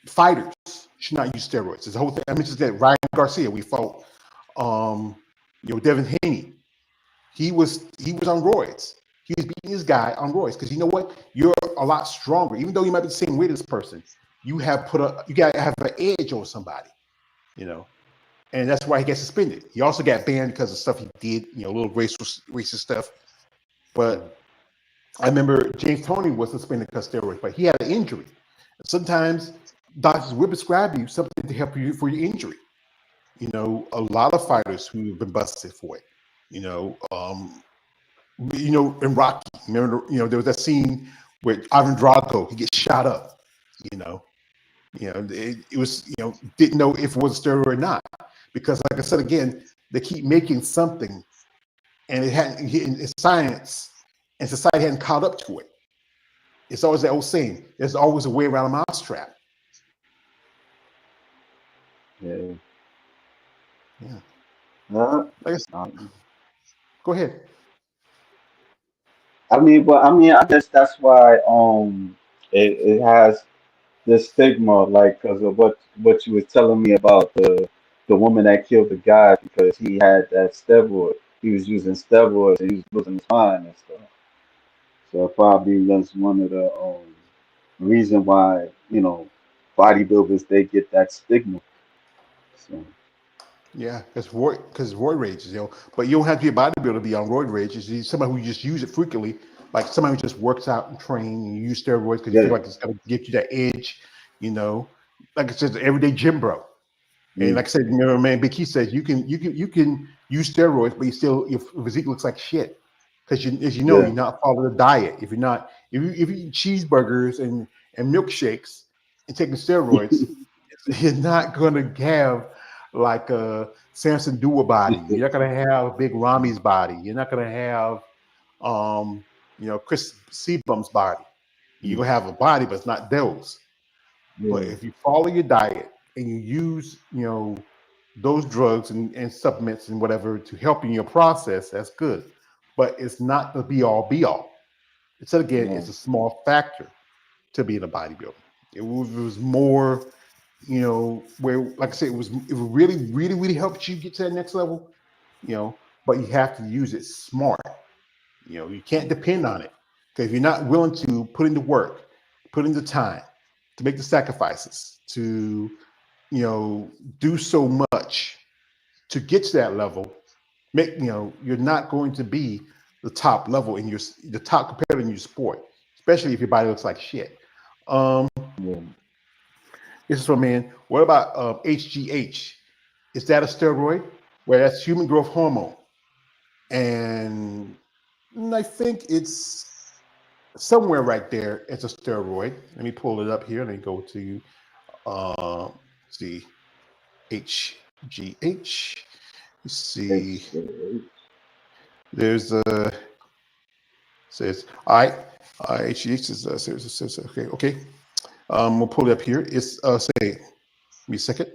fighters should not use steroids. There's a whole thing. I mentioned that Ryan Garcia, we fought, Devin Haney. He was on roids. He was beating this guy on roids because you know what? You're a lot stronger, even though you might be the same weight as this person. You got to have an edge over somebody, and that's why he got suspended. He also got banned because of stuff he did, little racist stuff. But I remember James Toney was suspended because of steroids, but he had an injury. Sometimes doctors will prescribe you something to help you for your injury. A lot of fighters who have been busted for it. In Rocky, remember, there was that scene where Ivan Drago, he gets shot up. It was, didn't know if it was a steroid or not, because, like I said again, they keep making something, and it hadn't. It's science, and society hadn't caught up to it. It's always that old saying: "There's always a way around a mousetrap." Yeah. Yeah. Like I said, Um, go ahead. I guess that's why it has this stigma, like, because of what you was telling me about the woman that killed the guy because he had that steroid. He was using steroids and he was losing his mind and stuff. So probably that's one of the reason why bodybuilders they get that stigma. So Yeah, because roid rage, But you don't have to be a bodybuilder to be on roid rage. You somebody who just use it frequently, like somebody who just works out and train and use steroids because you feel yeah, like it's gonna get you that edge. You know, like it's just an everyday gym bro. And mm, like I said, remember, man, Big Key says you can use steroids, but your physique looks like shit because as you know, yeah, you're not following the diet. If you eat cheeseburgers and milkshakes and taking steroids, you're not gonna have like a Samson Dua body. You're not gonna have Big Rami's body. You're not gonna have Chris Sebum's body. You're mm, gonna have a body, but it's not those. But yeah, if you follow your diet and you use, those drugs and supplements and whatever to help in your process, that's good. But it's not the be all. It's again, yeah, it's a small factor to being a bodybuilder. It was more, where, like I said, it really, really, really helps you get to that next level, but you have to use it smart. You can't depend on it. Because if you're not willing to put in the work, put in the time, to make the sacrifices, to do so much to get to that level, you're not going to be the top level in the top competitor in your sport, especially if your body looks like shit. Um, yeah. this is from man. What about HGH? Is that a steroid? Well, that's human growth hormone, and I think it's somewhere right there. It's a steroid. Let me pull it up here. Let me go to see HGH. Let's see. It's, There's a says all right. HGH says okay. We'll pull it up here. It's say me a second,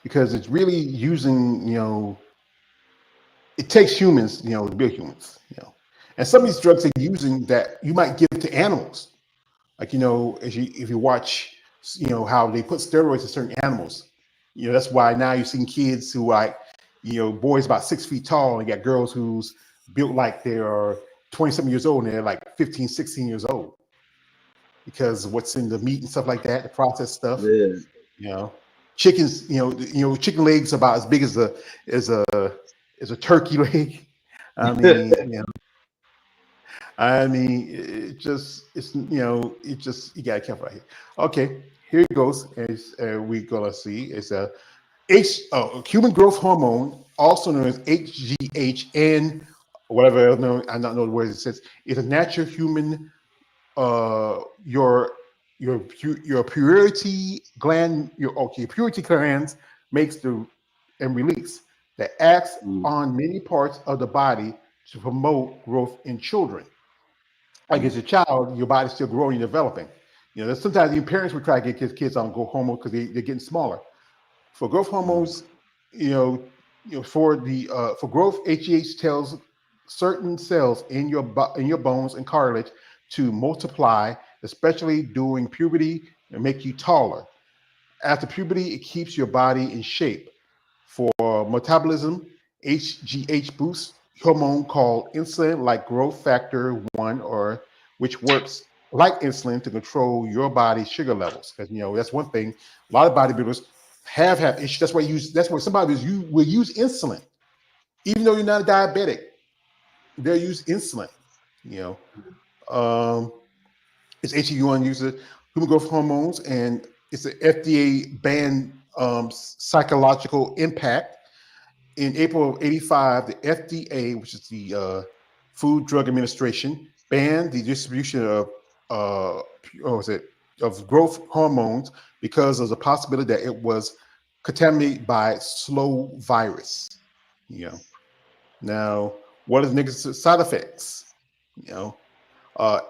because it's really using, it takes humans, to build humans, and some of these drugs they're using that you might give to animals, like as you if you watch, how they put steroids in certain animals, that's why now you're seeing kids who like, boys about 6 feet tall, and you got girls who's built like they're 20 something years old and they're like 15, 16 years old because what's in the meat and stuff like that, the processed stuff. Yeah. You know, chickens. Chicken legs about as big as a as a turkey leg. I mean, it just it just you gotta be careful right here. Okay, here it goes. As we gonna see, it's a human growth hormone, also known as HGH, and whatever else I don't know the words it says. It's a natural human your your purity gland purity glands makes the and release that acts Mm, on many parts of the body to promote growth in children. Like mm, as a child, your body's still growing and developing. There's sometimes your parents would try to get kids on growth hormone because they're getting smaller. For growth mm, hormones, for growth, HGH tells certain cells in your bones and cartilage to multiply, especially during puberty, and make you taller. After puberty, it keeps your body in shape. For metabolism, HGH boosts hormone called insulin, like growth factor 1, or which works like insulin to control your body's sugar levels. Because that's one thing. A lot of bodybuilders have issues. That's why you will use insulin, even though you're not a diabetic. They'll use insulin. You um, it's HEU1 uses human growth hormones, and it's an FDA banned psychological impact. In April of '85, the FDA, which is the Food Drug Administration, banned the distribution of what was it of growth hormones because of the possibility that it was contaminated by slow virus. You know. Now, what is negative side effects? You know, uh,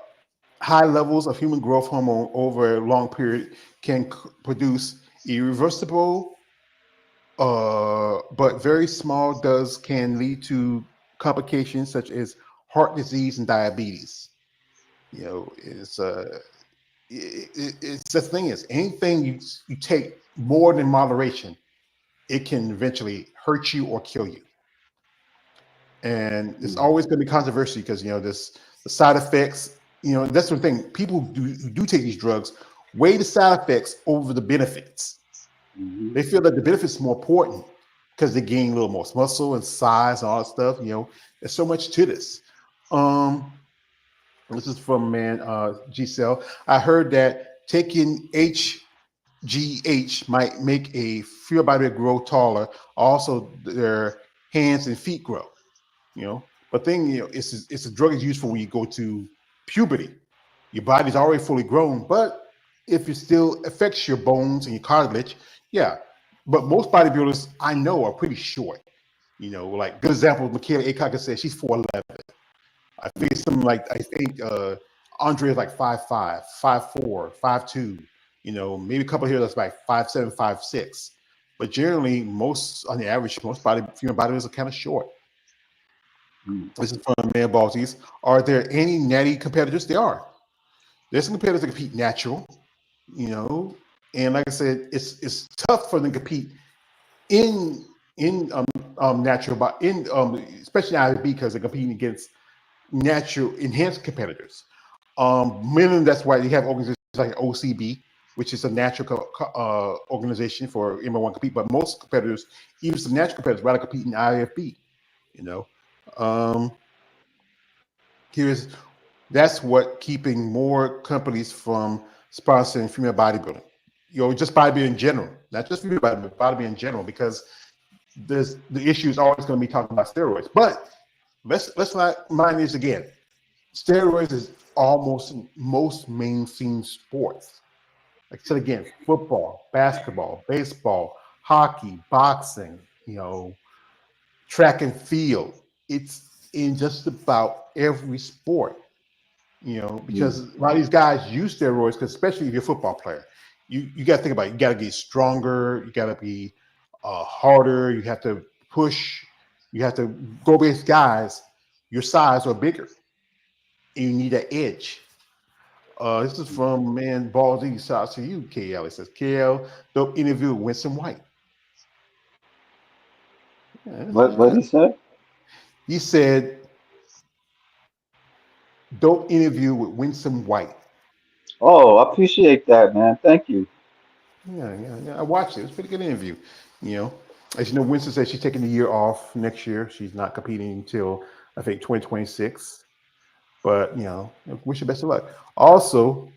high levels of human growth hormone over a long period can produce irreversible, but very small does can lead to complications such as heart disease and diabetes. It's the thing is anything you take more than moderation, it can eventually hurt you or kill you. And it's mm, always going to be controversy because this the side effects. That's the thing. People who do take these drugs weigh the side effects over the benefits. mhm, They feel that the benefits are more important because they gain a little more muscle and size and all that stuff. There's so much to this. Um, this is from man G Cell. I heard that taking HGH might make a fewer body grow taller. Also, their hands and feet grow. But thing, it's a drug is used for when you go to puberty. Your body's already fully grown, but if it still affects your bones and your cartilage, yeah. But most bodybuilders I know are pretty short. Like good example, Michaela Aycock said she's 4'11". I think something like I think Andre is like 5'5", 5'4", 5'2". Maybe a couple here that's like 5'7", 5'6". But generally, most on the average, most female bodybuilders are kind of short. mm, This is from Man Balties. Are there any natty competitors? There are. There's some competitors that compete natural, you know, and like I said, it's tough for them to compete in natural, but in especially IFB because they're competing against natural enhanced competitors. Mainly that's why they have organizations like OCB, which is a natural organization for anyone to compete. But most competitors, even some natural competitors, rather compete in IFB. You know, um, here's that's what keeping more companies from sponsoring female bodybuilding. Just bodybuilding in general, not just female bodybuilding, bodybuilding in general, because the issue is always going to be talking about steroids. But let's not mind this again. Steroids is almost most mainstream sports. Like I said again, football, basketball, baseball, hockey, boxing, track and field. It's in just about every sport. because a lot of these guys use steroids, because especially if you're a football player, you got to think about it. You got to get stronger, you got to be harder, you have to push, you have to go against guys your size or bigger, and you need that edge. This is from Ballsy. Shout out to you, KL. It says KL dope interview with Winston White. Yeah, What he said? he said dope interview with Winston White. Oh, I appreciate that, man. Thank you. Yeah. I watched it. It was a pretty good interview. As you know, Winston said she's taking the year off next year. She's not competing until I think 2026. But wish her best of luck. Also,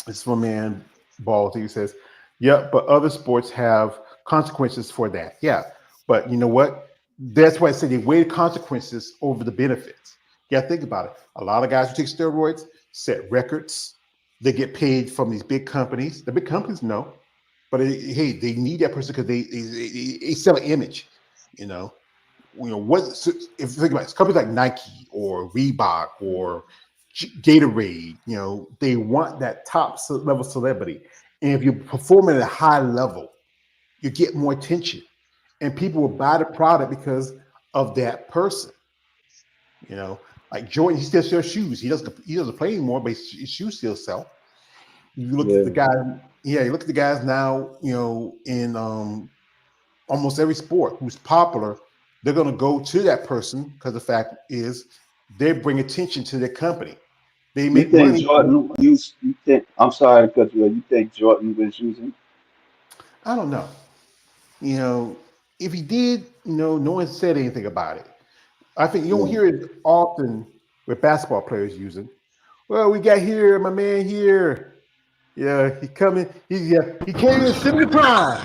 this one man Balls, he says, "Yeah, but other sports have consequences for that." Yeah, but you know what? That's why I say they weigh consequences over the benefits. Yeah, think about it. A lot of guys who take steroids set records. They get paid from these big companies. The big companies know, but hey, they need that person because they sell an image. What? So if you think about it, companies like Nike or Reebok or Gatorade, they want that top level celebrity, and if you're performing at a high level, you get more attention, and people will buy the product because of that person. Like Jordan, he still sells shoes. He doesn't play anymore, but his shoes still sell. You look at the guy. Yeah, you look at the guys now. In almost every sport who's popular, they're going to go to that person because the fact is they bring attention to their company. They You make think money. Jordan used? You think? I'm sorry to cut you off. You think Jordan was using? I don't know. If he did, no one said anything about it. I think you don't Yeah. hear it often with basketball players using. Well, we got here, my man here. Yeah, he coming. He came in 75.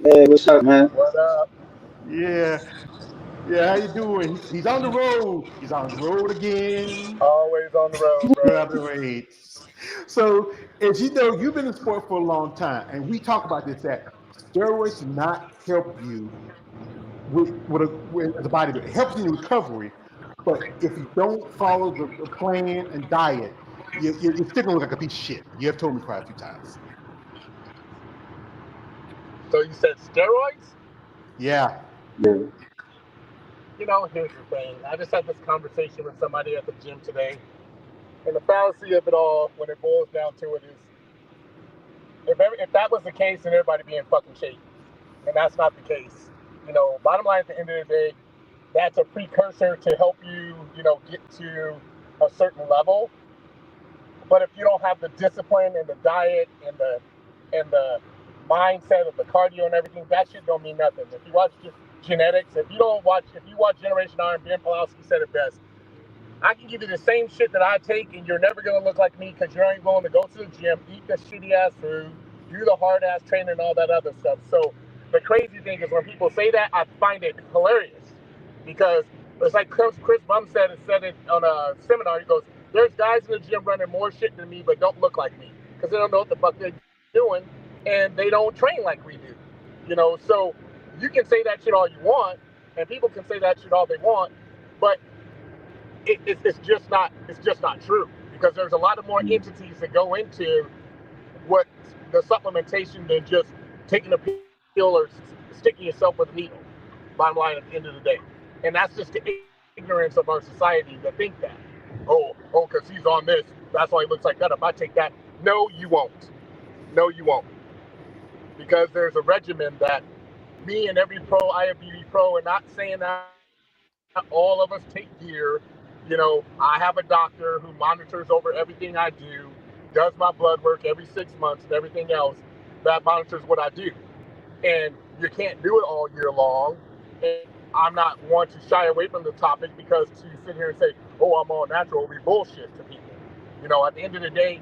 Hey, what's up, man? What up? Yeah, yeah. How you doing? He's on the road. He's on the road again. Always on the road, bro. Great. So, as you know, you've been in sport for a long time, and we talk about this that steroids do not help you with as a bodybuilder. It helps you in recovery, but if you don't follow the plan and diet, you're still gonna look like a piece of shit. You have told me quite a few times. So you said steroids? Yeah. Yeah. Here's the thing. I just had this conversation with somebody at the gym today, and the fallacy of it all, when it boils down to it, is if that was the case, then everybody be in fucking shape, and that's not the case. Bottom line, at the end of the day, that's a precursor to help you, get to a certain level. But if you don't have the discipline and the diet and the mindset of the cardio and everything, that shit don't mean nothing. If you watch genetics, if you watch Generation R, and Ben Pawlowski said it best. I can give you the same shit that I take, and you're never gonna look like me because you ain't going to go to the gym, eat the shitty ass food, do the hard ass training, and all that other stuff. So the crazy thing is when people say that, I find it hilarious because it's like Chris Bum said it on a seminar. He goes, "There's guys in the gym running more shit than me, but don't look like me because they don't know what the fuck they're doing, and they don't train like we do." So you can say that shit all you want, and people can say that shit all they want, but it's just not true because there's a lot of more entities that go into what the supplementation than just taking a pill or sticking yourself with a needle. Bottom line, at the end of the day, and that's just the ignorance of our society to think that. Because he's on this, that's why he looks like that. If I take that, no, you won't. No, you won't. Because there's a regimen that me and every pro, IFBB pro, and not saying that all of us take gear. I have a doctor who monitors over everything I do, does my blood work every 6 months and everything else that monitors what I do. And you can't do it all year long. And I'm not one to shy away from the topic because to sit here and say, I'm all natural, will be bullshit to people. At the end of the day,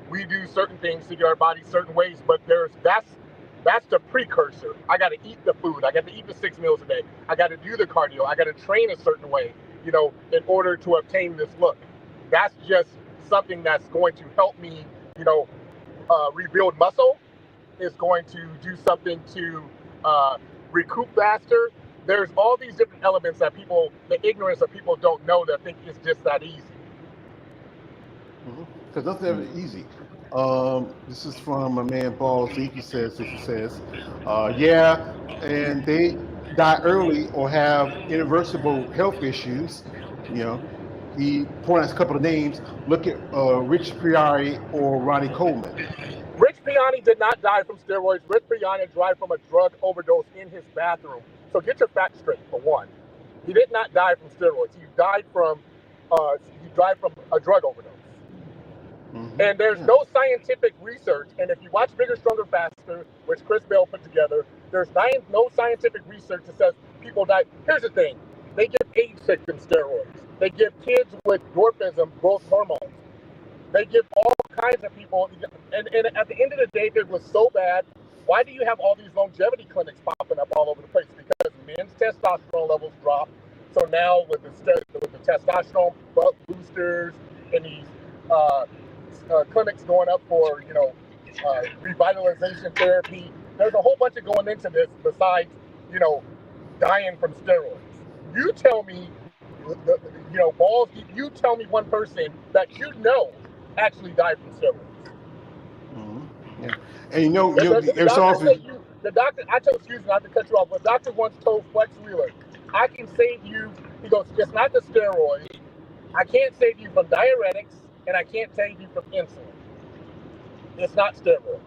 we do certain things to get our body certain ways, but that's the precursor. I got to eat the food. I got to eat the 6 meals a day. I got to do the cardio. I got to train a certain way, in order to obtain this look. That's just something that's going to help me, rebuild muscle. Is going to do something to recoup faster. there's all these different elements that people, the ignorance of people don't know, that think it's just that easy. Because nothing's ever easy. This is from my man Ball Zeke. He says, yeah, and they die early or have irreversible health issues. You know, he points out a couple of names. Look at Rich Priori or Ronnie Coleman. Rich Piani did not die from steroids. Rich Piani died from a drug overdose in his bathroom. So get your facts straight, for one. He did not die from steroids. He died from a drug overdose. And there's no scientific research. And if you watch Bigger, Stronger, Faster, which Chris Bell put together, there's no scientific research that says people die. Here's the thing. They give age in steroids. They give kids with dwarfism growth hormones. They give all kinds of people. And at the end of the day, if it was so bad, why do you have all these longevity clinics popping up all over the place? Because men's testosterone levels drop. So now with the testosterone boosters and these clinics going up for, revitalization therapy. There's a whole bunch of going into this besides, dying from steroids. You tell me, Balls, you tell me one person that actually died from steroids. Yeah. And the doctor, I told, excuse me, not to cut you off, but the doctor once told Flex Wheeler, I can save you, he goes, it's not the steroids. I can't save you from diuretics, and I can't save you from insulin. It's not steroids.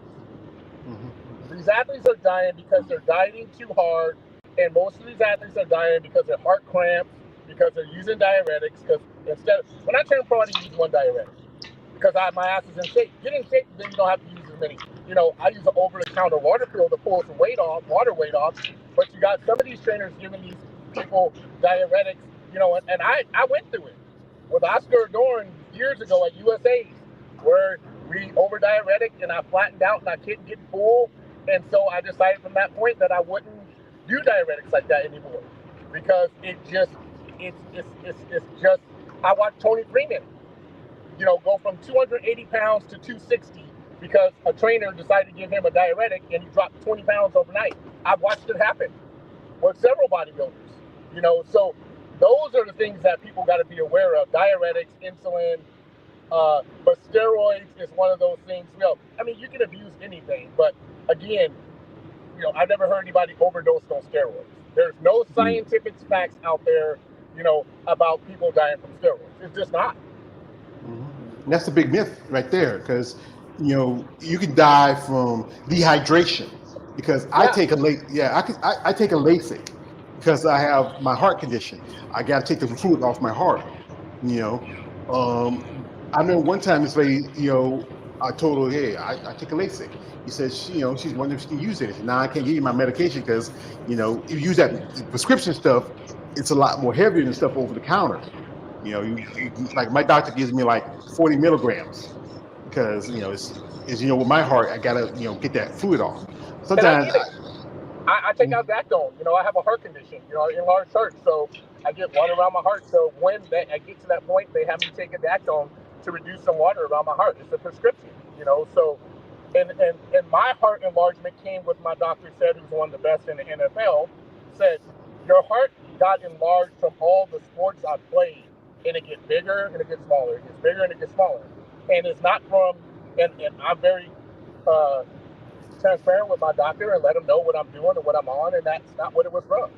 These athletes are dying because they're dieting too hard, and most of these athletes are dying because of heart cramps, because they're using diuretics. Because when I turned pro, I didn't use one diuretic because my ass is in shape. Get in shape, then you don't have to use as many. I use an over-the-counter water pill to pull some water weight off. But you got some of these trainers giving these people diuretics, and I went through it with Oscar Dorn years ago at USA's, where we over-diuretic and I flattened out and I couldn't get full. And so I decided from that point that I wouldn't do diuretics like that anymore, because it's just I watched Tony Freeman, go from 280 pounds to 260 because a trainer decided to give him a diuretic and he dropped 20 pounds overnight. I've watched it happen with several bodybuilders, so those are the things that people got to be aware of: diuretics, insulin, but steroids is one of those things. You can abuse anything, but again, I've never heard anybody overdose on steroids. There's no scientific facts out there, about people dying from steroids. It's just not. And that's the big myth right there, because you can die from dehydration. Because I take a Lasix because I have my heart condition. I got to take the fluid off my heart. I know one time this lady, I told her, hey, I take a Lasix. He says, she's wondering if she can use it. Now I can't give you my medication because, if you use that prescription stuff, it's a lot more heavier than stuff over the counter. Like my doctor gives me like 40 milligrams because, with my heart, I gotta, get that fluid off. Sometimes I take out Dactone. I have a heart condition, enlarged heart, so I get water around my heart. So when I get to that point, they have me take a Dactone to reduce some water around my heart. It's a prescription, So, and my heart enlargement came with my doctor said, who's one of the best in the NFL, said your heart got enlarged from all the sports I played, and it gets bigger and it gets smaller. It gets bigger and it gets smaller, and it's not from. And I'm very transparent with my doctor and let him know what I'm doing and what I'm on, and that's not what it was from.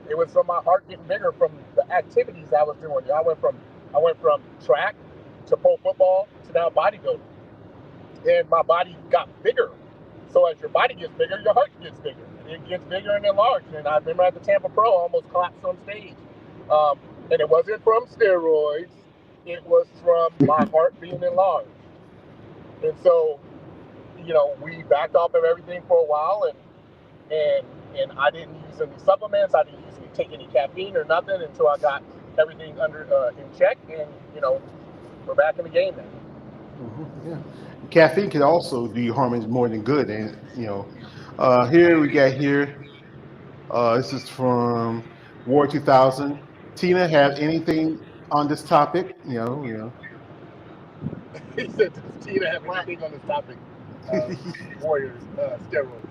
It was from my heart getting bigger from the activities I was doing. I went from track to pro football to now bodybuilding, and my body got bigger. So as your body gets bigger, your heart gets bigger. It gets bigger and enlarged. And I remember at the Tampa Pro, I almost collapsed on stage, and it wasn't from steroids. It was from my heart being enlarged. And so, we backed off of everything for a while, and I didn't use any supplements. I didn't take any caffeine or nothing until I got everything under in check, and we're back in the game now. Yeah, caffeine can also do you harm more than good, and here we got this is from War 2000. Tina, have anything on this topic? He said, does Tina have anything on this topic? Warriors, steroids.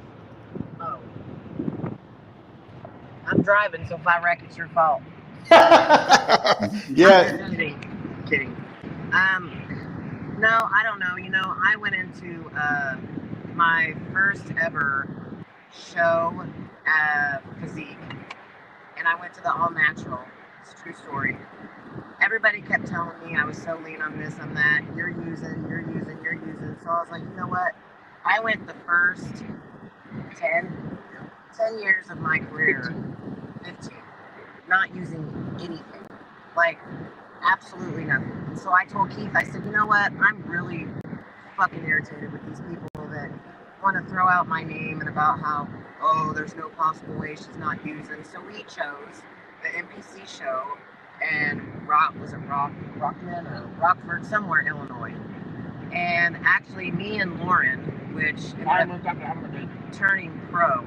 I'm driving, so if I wreck, it's your fault. Yeah. I'm kidding. No, I don't know. You know, I went into my first ever show physique, and I went to the all natural. It's a true story. Everybody kept telling me I was so lean on this, on that. You're using. So I was like, you know what? I went the first 10 years of my career, 15, not using anything. Like, absolutely nothing. And so I told Keith, I said, you know what? I'm really fucking irritated with these people that want to throw out my name and about how, oh, there's no possible way she's not using. So we chose the NPC show and Rockman or Rockford, somewhere in Illinois. And actually, me and Lauren, which ended up turning pro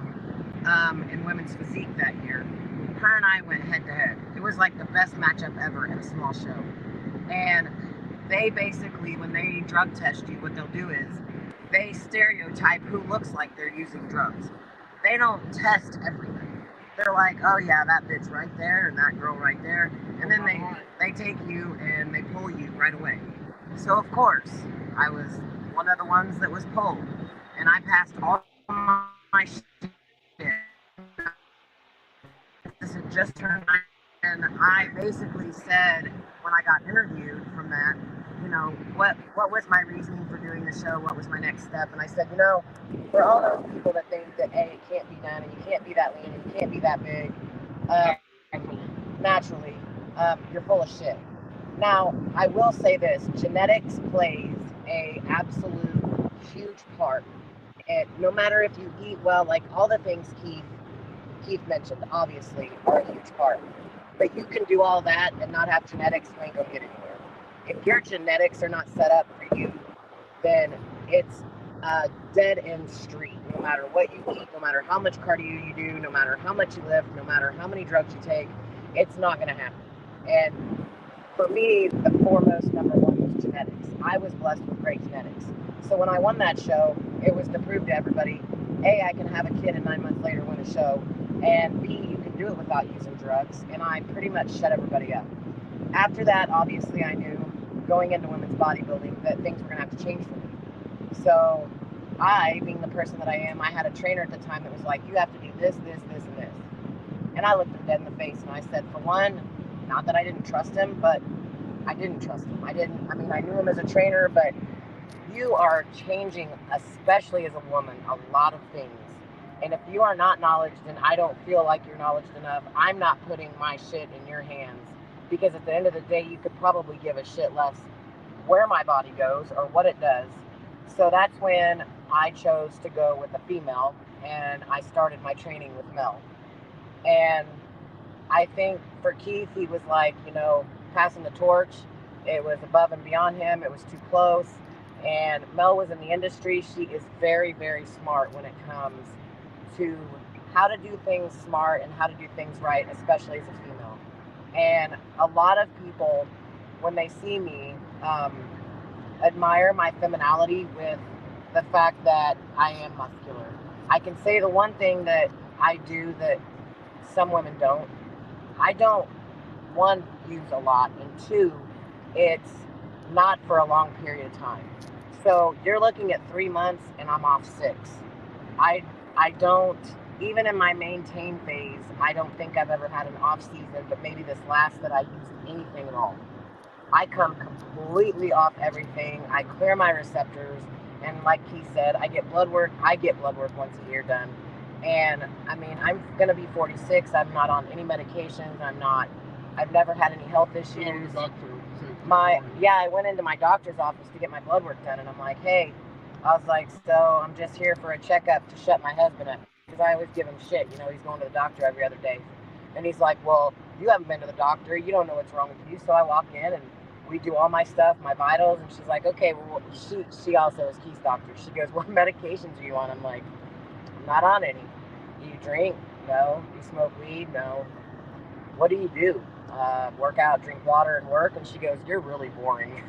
in women's physique that year, her and I went head to head. It was like the best matchup ever in a small show. And they basically, when they drug test you, what they'll do is they stereotype who looks like they're using drugs. They don't test everything. They're like, oh yeah, that bitch right there and that girl right there. And then they take you and they pull you right away. So of course, I was one of the ones that was pulled. And I passed all my shit. This had just turned 9, and I basically said when I got interviewed from that, you know, what was my reasoning for doing the show? What was my next step? And I said, you know, for all those people that think that it can't be done and you can't be that lean and you can't be that big, naturally, you're full of shit. Now, I will say this: genetics plays a absolute huge part. And no matter if you eat well, like all the things Keith mentioned, obviously, are a huge part. But you can do all that and not have genetics, you ain't gonna get anywhere. If your genetics are not set up for you, then it's a dead end street. No matter what you eat, no matter how much cardio you do, no matter how much you lift, no matter how many drugs you take, it's not gonna happen. And for me, the foremost number one was genetics. I was blessed with great genetics. So when I won that show, it was to prove to everybody, A, I can have a kid and 9 months later win a show, and B, you can do it without using drugs, and I pretty much shut everybody up. After that, obviously, I knew going into women's bodybuilding that things were going to have to change for me. So I, being the person that I am, I had a trainer at the time that was like, you have to do this, this, this, and this. And I looked him dead in the face, and I said, for one, not that I didn't trust him, but I didn't trust him. I knew him as a trainer, but you are changing, especially as a woman, a lot of things. And if you are not knowledgeable, and I don't feel like you're knowledgeable enough, I'm not putting my shit in your hands. Because at the end of the day, you could probably give a shit less where my body goes or what it does. So that's when I chose to go with a female, and I started my training with Mel. And I think for Keith, he was like, you know, passing the torch. It was above and beyond him. It was too close. And Mel was in the industry. She is very, very smart when it comes to how to do things smart and how to do things right, especially as a female. And a lot of people, when they see me, admire my femininity with the fact that I am muscular. I can say the one thing that I do that some women don't. I don't, one, use a lot, and two, it's not for a long period of time. So you're looking at 3 months and I'm off 6. I don't, even in my maintain phase, I don't think I've ever had an off season, but maybe this last that I used anything at all. I come completely off everything. I clear my receptors, and like he said, I get blood work. I get blood work once a year done. And I mean, I'm gonna be 46. I'm not on any medications. I've never had any health issues. I went into my doctor's office to get my blood work done, and I'm like, hey, I was like, so I'm just here for a checkup to shut my husband up, because I always give him shit, you know, he's going to the doctor every other day. And he's like, well, you haven't been to the doctor, you don't know what's wrong with you. So I walk in and we do all my stuff, my vitals, and she's like, okay, well, she also is Keith's doctor. She goes, what medications are you on? I'm like, I'm not on any. Do you drink? No. Do you smoke weed? No. What do you do? Work out, drink water, and work? And she goes, you're really boring.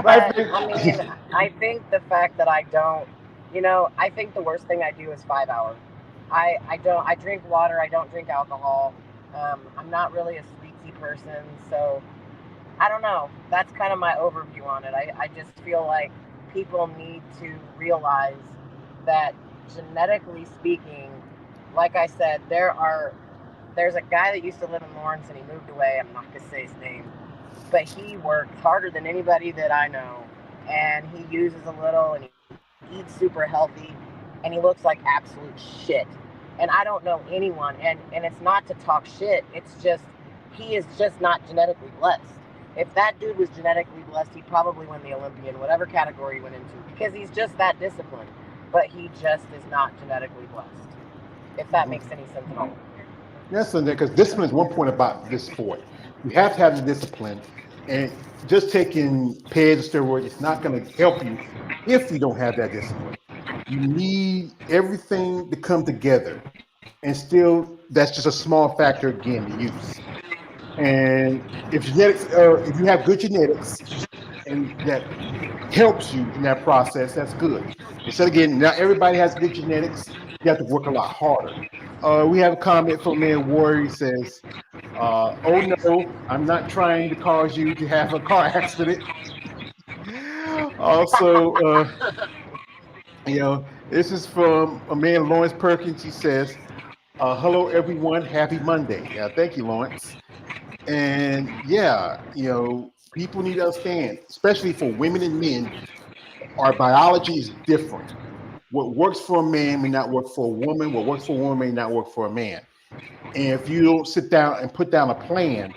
But I mean, I think the fact that I don't, you know, I think the worst thing I do is 5 hours. I drink water. I don't drink alcohol. I'm not really a sweetsy person, so I don't know. That's kind of my overview on it. I just feel like people need to realize that genetically speaking, like I said, there's a guy that used to live in Lawrence and he moved away. I'm not gonna say his name, but he works harder than anybody that I know, and he uses a little and he eats super healthy, and he looks like absolute shit. And I don't know anyone, and it's not to talk shit. It's just he is just not genetically blessed. If that dude was genetically blessed, he'd probably win the Olympian, whatever category he went into, because he's just that disciplined. But he just is not genetically blessed. If that makes any sense at all. Yes, and because discipline is one point about this sport. You have to have the discipline, and just taking pads or steroids is not going to help you if you don't have that discipline. You need everything to come together, and still, that's just a small factor again to use. And if you have good genetics, and that helps you in that process, that's good. Instead, again, not everybody has good genetics. You have to work a lot harder. We have a comment from Man Warrior. He says, "Oh no, I'm not trying to cause you to have a car accident." Also, this is from a man, Lawrence Perkins. He says, "Hello, everyone. Happy Monday." Yeah, thank you, Lawrence. And yeah, people need to understand, especially for women and men, our biology is different. What works for a man may not work for a woman. What works for a woman may not work for a man. And if you don't sit down and put down a plan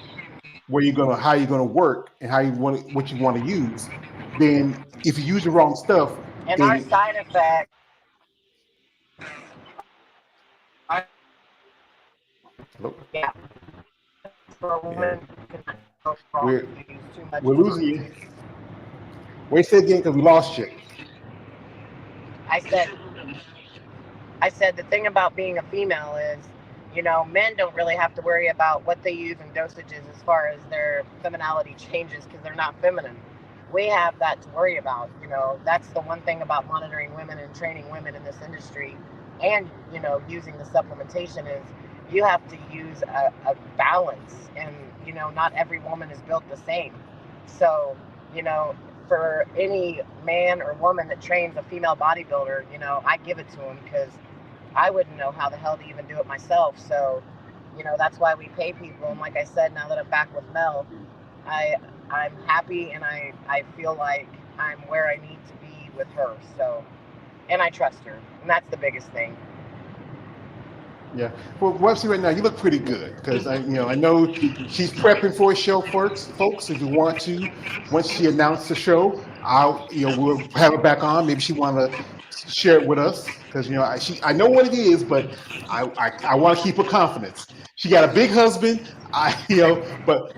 how you're gonna work and what you want to use, then if you use the wrong stuff, And our then side effects are, yeah, for a yeah, woman can go wrong we're if you use too much we're losing fruit. you. Wait, say again because we lost you. I said I said the thing about being a female is, men don't really have to worry about what they use in dosages as far as their femininity changes because they're not feminine. We have that to worry about. That's the one thing about monitoring women and training women in this industry and, using the supplementation is you have to use a balance. And, not every woman is built the same. So, for any man or woman that trains a female bodybuilder, I give it to them because I wouldn't know how the hell to even do it myself. So, that's why we pay people. And like I said, now that I'm back with Mel, I'm happy and I feel like I'm where I need to be with her. So, and I trust her. And that's the biggest thing. Yeah. Well, Webster, right now you look pretty good because I know she's prepping for a show first, folks. If you want to, once she announced the show, we'll have her back on. Maybe she want to share it with us because I know what it is, but I want to keep her confidence. She got a big husband. But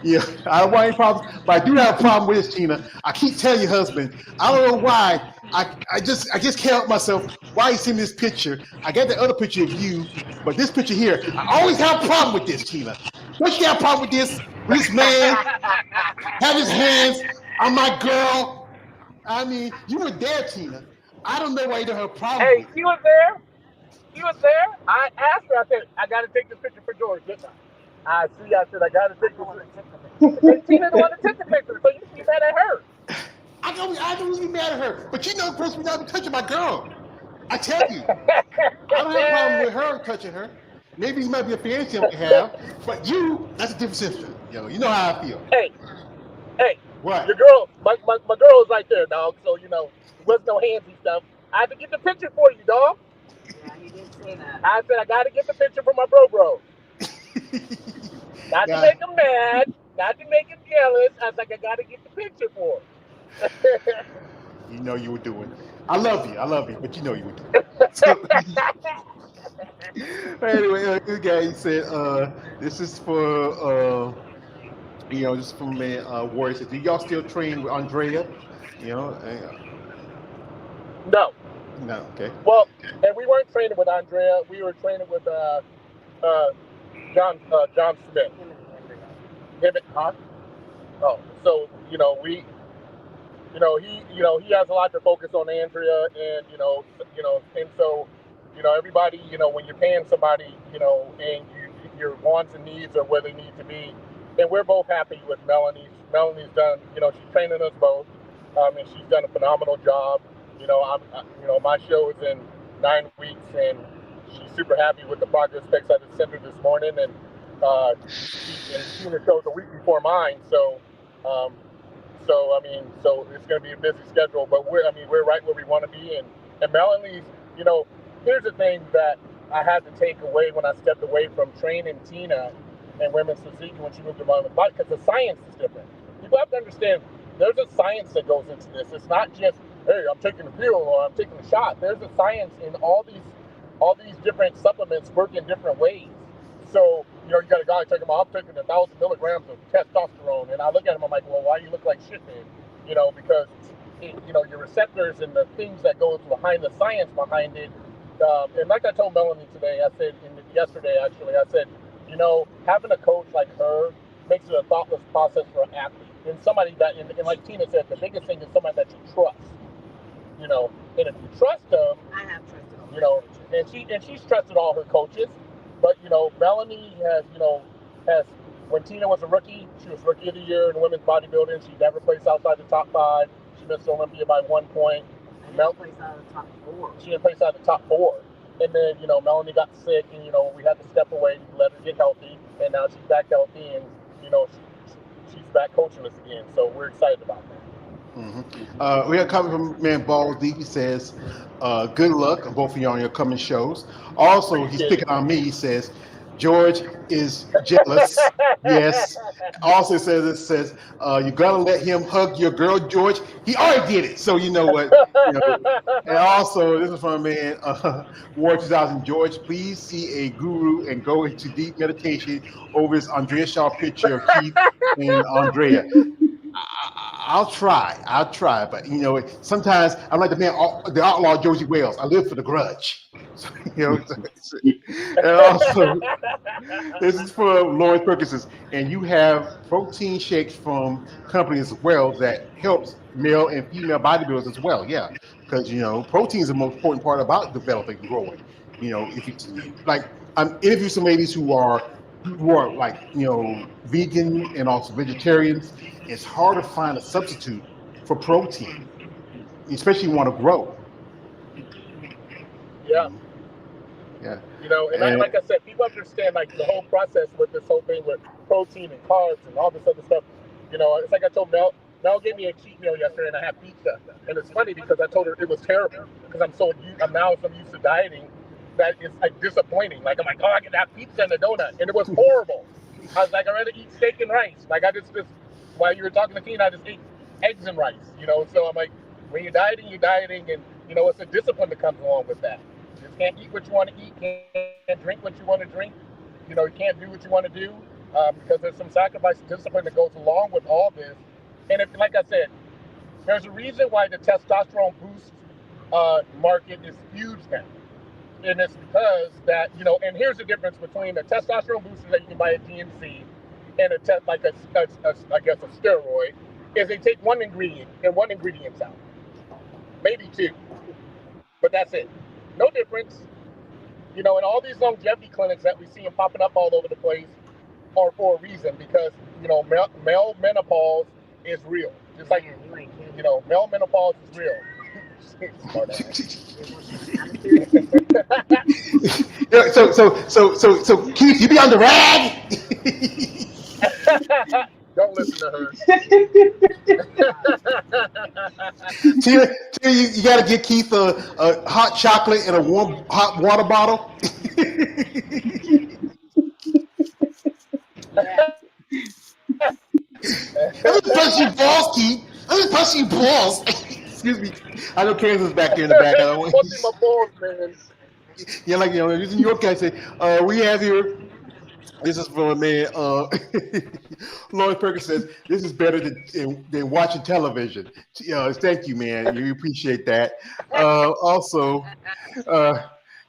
I don't want any problems. But I do have a problem with this, Tina. I keep telling your husband, I don't know why. I just can't help myself. Why he sent me this picture? I got the other picture of you, but this picture here, I always have a problem with this, Tina. Don't you have a problem with this? With this man have his hands on my girl? I mean, you were there, Tina. I don't know why you don't have a problem Hey, with it. he was there. He was there. I asked her. I said, "I got to take this picture for George." Didn't I? I see. I said, "I got to take this picture." And Tina the one that took the picture, so you should be mad at her. I don't be mad at her, but the person not touching my girl. I tell you, I don't have a problem with her touching her. Maybe he might be a fantasy I have, but that's a different sister. You know how I feel. Hey, hey, your What? girl, my girl is right there, dog. So there was no handsy stuff. I had to get the picture for you, dog. Yeah, he did say that. I said I got to get the picture for my bro. Not to God, make him mad, not to make him jealous. I was like, I got to get the picture for him. you know you were doing. I love you, but you know you were doing. So anyway, this guy he said, this is for this is from a warrior. Said, do y'all still train with Andrea? No. No, okay. Well, and we weren't training with Andrea. We were training with uh, John Smith. Him and huh? Oh, so he has a lot to focus on Andrea, and and so everybody, when you're paying somebody, and your wants and needs are where they need to be. And we're both happy with Melanie. Melanie's done, she's training us both, and she's done a phenomenal job. My show is in 9 weeks, and she's super happy with the progress pics I just sent her this morning, and Tina showed the week before mine. So it's going to be a busy schedule, but we're right where we want to be, and Melanie's, here's the thing that I had to take away when I stepped away from training Tina and women's physique when she moved to Melanie, because the science is different. People have to understand there's a science that goes into this. It's not just, hey, I'm taking a pill or I'm taking a shot. There's a science in all these different supplements work in different ways. So, you got a guy taking, I'm taking 1,000 milligrams of testosterone, and I look at him, I'm like, well, why do you look like shit, man? Because your receptors and the things that go behind the science behind it. And like I told Melanie today, yesterday I said, having a coach like her makes it a thoughtless process for an athlete. And somebody that, and like Tina said, the biggest thing is somebody that you trust. And if you trust them, I have trusted all and she's trusted all her coaches. But Melanie has when Tina was a rookie, she was rookie of the year in women's bodybuilding. She never placed outside the top 5. She missed Olympia by 1 point. She didn't place out of the top 4. She didn't place out of the top 4. And then, Melanie got sick, and, we had to step away and let her get healthy. And now she's back healthy, and, she's back coaching us again. So we're excited about that. Mm-hmm. We got a comment from man Balls Deep. He says, good luck on both of you on your coming shows. Also, he's picking on me. He says, George is jealous. Yes. Also says you gotta let him hug your girl, George. He already did it, so you know what. And also, this is from man War 2000. George, please see a guru and go into deep meditation over this Andrea Shaw picture of Keith and Andrea. I'll try, but sometimes I'm like the outlaw Josie Wales. I live for the grudge. So, and also, this is for Lawrence Perkins, and you have protein shakes from companies as well that helps male and female bodybuilders as well. Yeah, because protein is the most important part about developing and growing. If you like, I'm interviewing some ladies who are like vegan and also vegetarians. It's hard to find a substitute for protein, especially when you want to grow. Yeah. Yeah. And like I said, people understand like the whole process with this whole thing with protein and carbs and all this other stuff. It's like I told Mel. Mel gave me a cheat meal yesterday, and I had pizza. And it's funny because I told her it was terrible because I'm now so used to dieting that it's like disappointing. Like I'm like, oh, I get that pizza and a donut, and it was horrible. I was like, I'd rather eat steak and rice. Like I just while you were talking to Tina, I just ate eggs and rice. So I'm like, when you're dieting, and it's a discipline that comes along with that. You just can't eat what you want to eat, can't drink what you want to drink. You can't do what you want to do because there's some sacrifice and discipline that goes along with all this. And like I said, there's a reason why the testosterone boost market is huge now. And it's because that, and here's the difference between a testosterone booster that you can buy at GNC and a steroid, is they take one ingredient and one ingredient's out. Maybe 2. But that's it. No difference. And all these longevity clinics that we see them popping up all over the place are for a reason, because, male menopause is real. Just like, male menopause is real. So Keith, you be on the rag. Don't listen to her. Tina, you got to get Keith a hot chocolate and a warm hot water bottle. Let me punch your balls, Keith. Let me punch your balls. Excuse me. I know Kansas back there in the back. I don't want my balls, man. Yeah, like using your guy say, we have here. This is from a man. Lawrence Perkins says this is better than watching television. Thank you, man. We appreciate that. Also,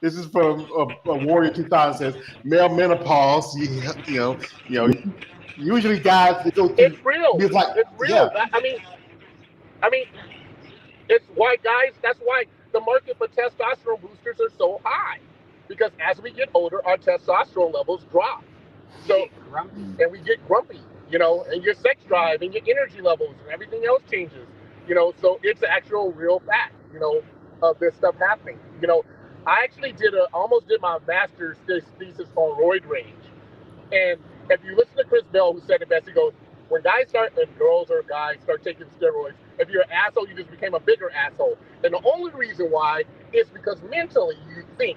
this is from a Warrior 2000 says male menopause. Usually guys they go through. It's real. It's real. Yeah. I mean, it's why guys. That's why the market for testosterone boosters are so high because as we get older, our testosterone levels drop. So, and we get grumpy, you know, and your sex drive and your energy levels and everything else changes, you know. So it's an actual real fact, you know, of this stuff happening. You know, I actually almost did my master's thesis on roid rage. And if you listen to Chris Bell, who said it best, he goes, when guys and girls or guys start taking steroids, if you're an asshole, you just became a bigger asshole. And the only reason why is because mentally you think,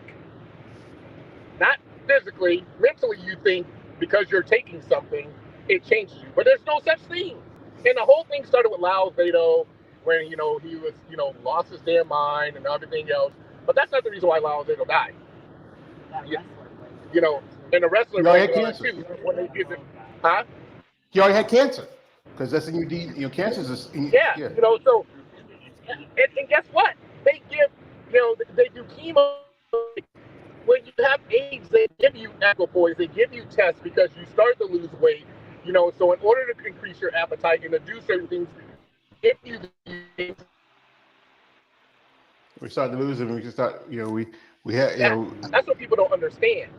not physically, mentally you think because you're taking something, it changes you. But there's no such thing. And the whole thing started with Lyle Zato when, you know, he was, you know, lost his damn mind and everything else. But that's not the reason why Lyle Zato died. You know, and the wrestler had cancer. too. When they did the, huh? He already had cancer because that's you know, cancer is yeah, you know. So, and guess what? They give, you know, they do chemo. When you have AIDS, they give you equipoise, they give you tests because you start to lose weight. You know, so in order to increase your appetite and to do certain things, if you we start to lose it, we can start. You know, we have. You know, that's what people don't understand.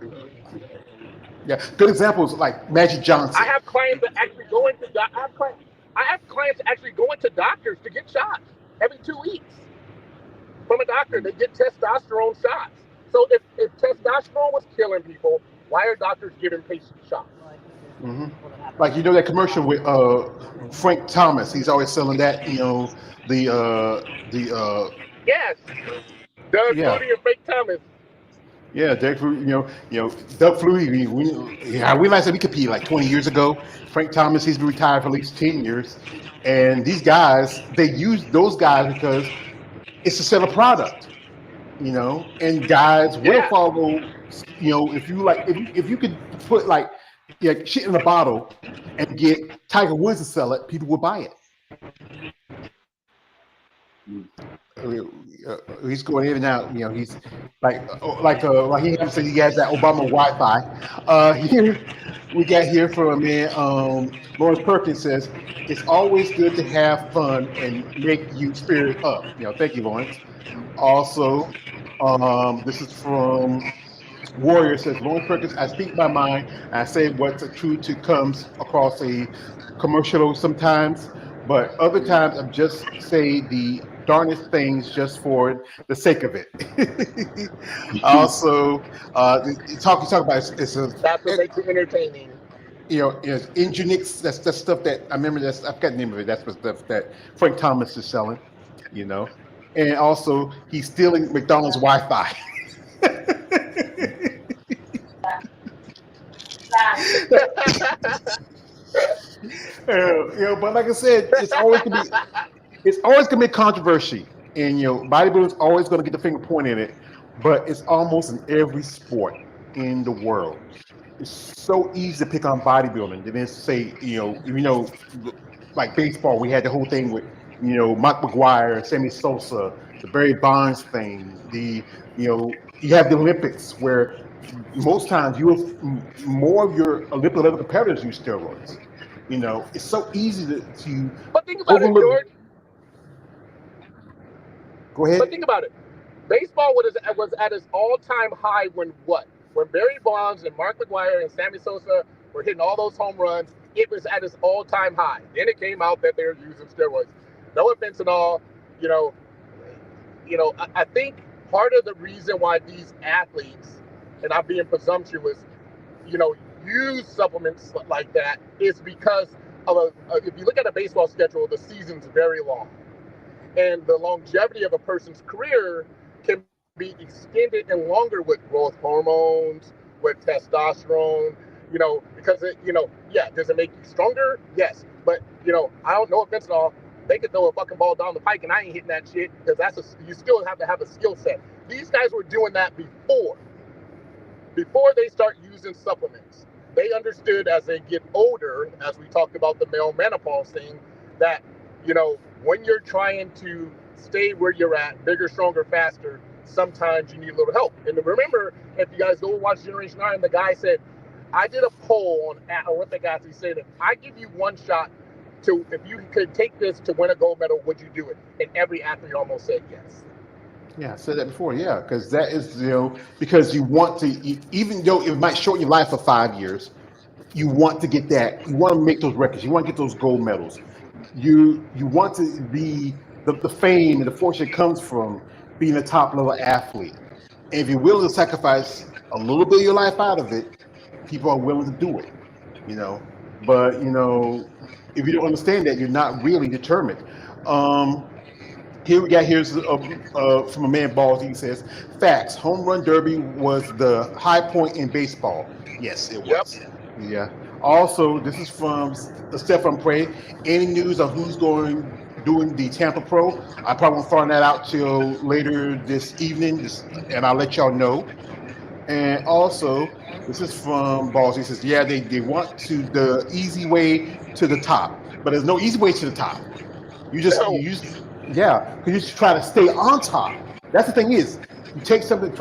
Yeah, good examples like Magic Johnson. I have clients that actually go into I have clients actually go into doctors to get shots every 2 weeks from a doctor. They get testosterone shots. So if testosterone was killing people, why are doctors giving patients shots? Mm-hmm. Like, you know, that commercial with Frank Thomas. He's always selling that. You know, yes, Doug Flutie and Frank Thomas. Yeah, Doug Flutie, Doug Flutie, we like said we competed like 20 years ago. Frank Thomas, he's been retired for at least 10 years. And these guys, they use those guys because it's a sell a product, you know, and guys will follow, you know, if you could put like shit in a bottle and get Tiger Woods to sell it, people will buy it. He's going in and out. You know, he's like he said he has that Obama Wi-Fi. Here we got here from a man. Lawrence Perkins says it's always good to have fun and make you spirit up. You know, thank you, Lawrence. Also, this is from Warrior says Lawrence Perkins. I speak my mind. I say what's true to comes across a commercial sometimes, but other times I'm just say the darnest things just for the sake of it. Also, talk about it's a that's what makes it entertaining. You know, Nginx. That's stuff that I remember. I forgot the name of it. That's what stuff that Frank Thomas is selling. You know, and also he's stealing McDonald's Wi-Fi. You know, but like I said, it's always gonna be controversy, and you know, bodybuilding's always gonna get the finger pointed in it. But it's almost in every sport in the world. It's so easy to pick on bodybuilding. And then say, you know, like baseball, we had the whole thing with, you know, Mike McGuire, Sammy Sosa, the Barry Bonds thing. You have the Olympics where most times more of your Olympic level competitors use steroids. You know, it's so easy to But think about it, George. Go ahead. But think about it. Baseball was at its all-time high when what? When Barry Bonds and Mark McGuire and Sammy Sosa were hitting all those home runs, it was at its all-time high. Then it came out that they were using steroids. No offense at all. You know, I think part of the reason why these athletes, and I'm being presumptuous, you know, use supplements like that is because of if you look at a baseball schedule, the season's very long. And the longevity of a person's career can be extended and longer with growth hormones, with testosterone, you know, because does it make you stronger? Yes. But, you know, I don't know offense at all. They could throw a fucking ball down the pike and I ain't hitting that shit because you still have to have a skill set. These guys were doing that before they start using supplements. They understood as they get older, as we talked about the male menopause thing, that, you know, when you're trying to stay where you're at, bigger, stronger, faster, sometimes you need a little help. And remember, if you guys go watch Generation 9, the guy said, I did a poll on Olympic athletes saying, if I give you one shot if you could take this to win a gold medal, would you do it? And every athlete almost said yes. Yeah, I said that before. Yeah, because that is because you want to even though it might shorten your life for 5 years, you want to get that. You want to make those records. You want to get those gold medals. You want to be the fame and the fortune that comes from being a top level athlete. And if you're willing to sacrifice a little bit of your life out of it, people are willing to do it. But if you don't understand that, you're not really determined. Here's from a man balls. He says, "Facts. Home run derby was the high point in baseball. Yes, it was. Yeah. Also, this is from Stefan Prey. Any news on who's doing the Tampa Pro? I probably won't find that out till later this evening, and I'll let y'all know. And also, this is from Balls. He says, yeah, they want to the easy way to the top, but there's no easy way to the top. You just because you just try to stay on top. That's the thing is, you take something,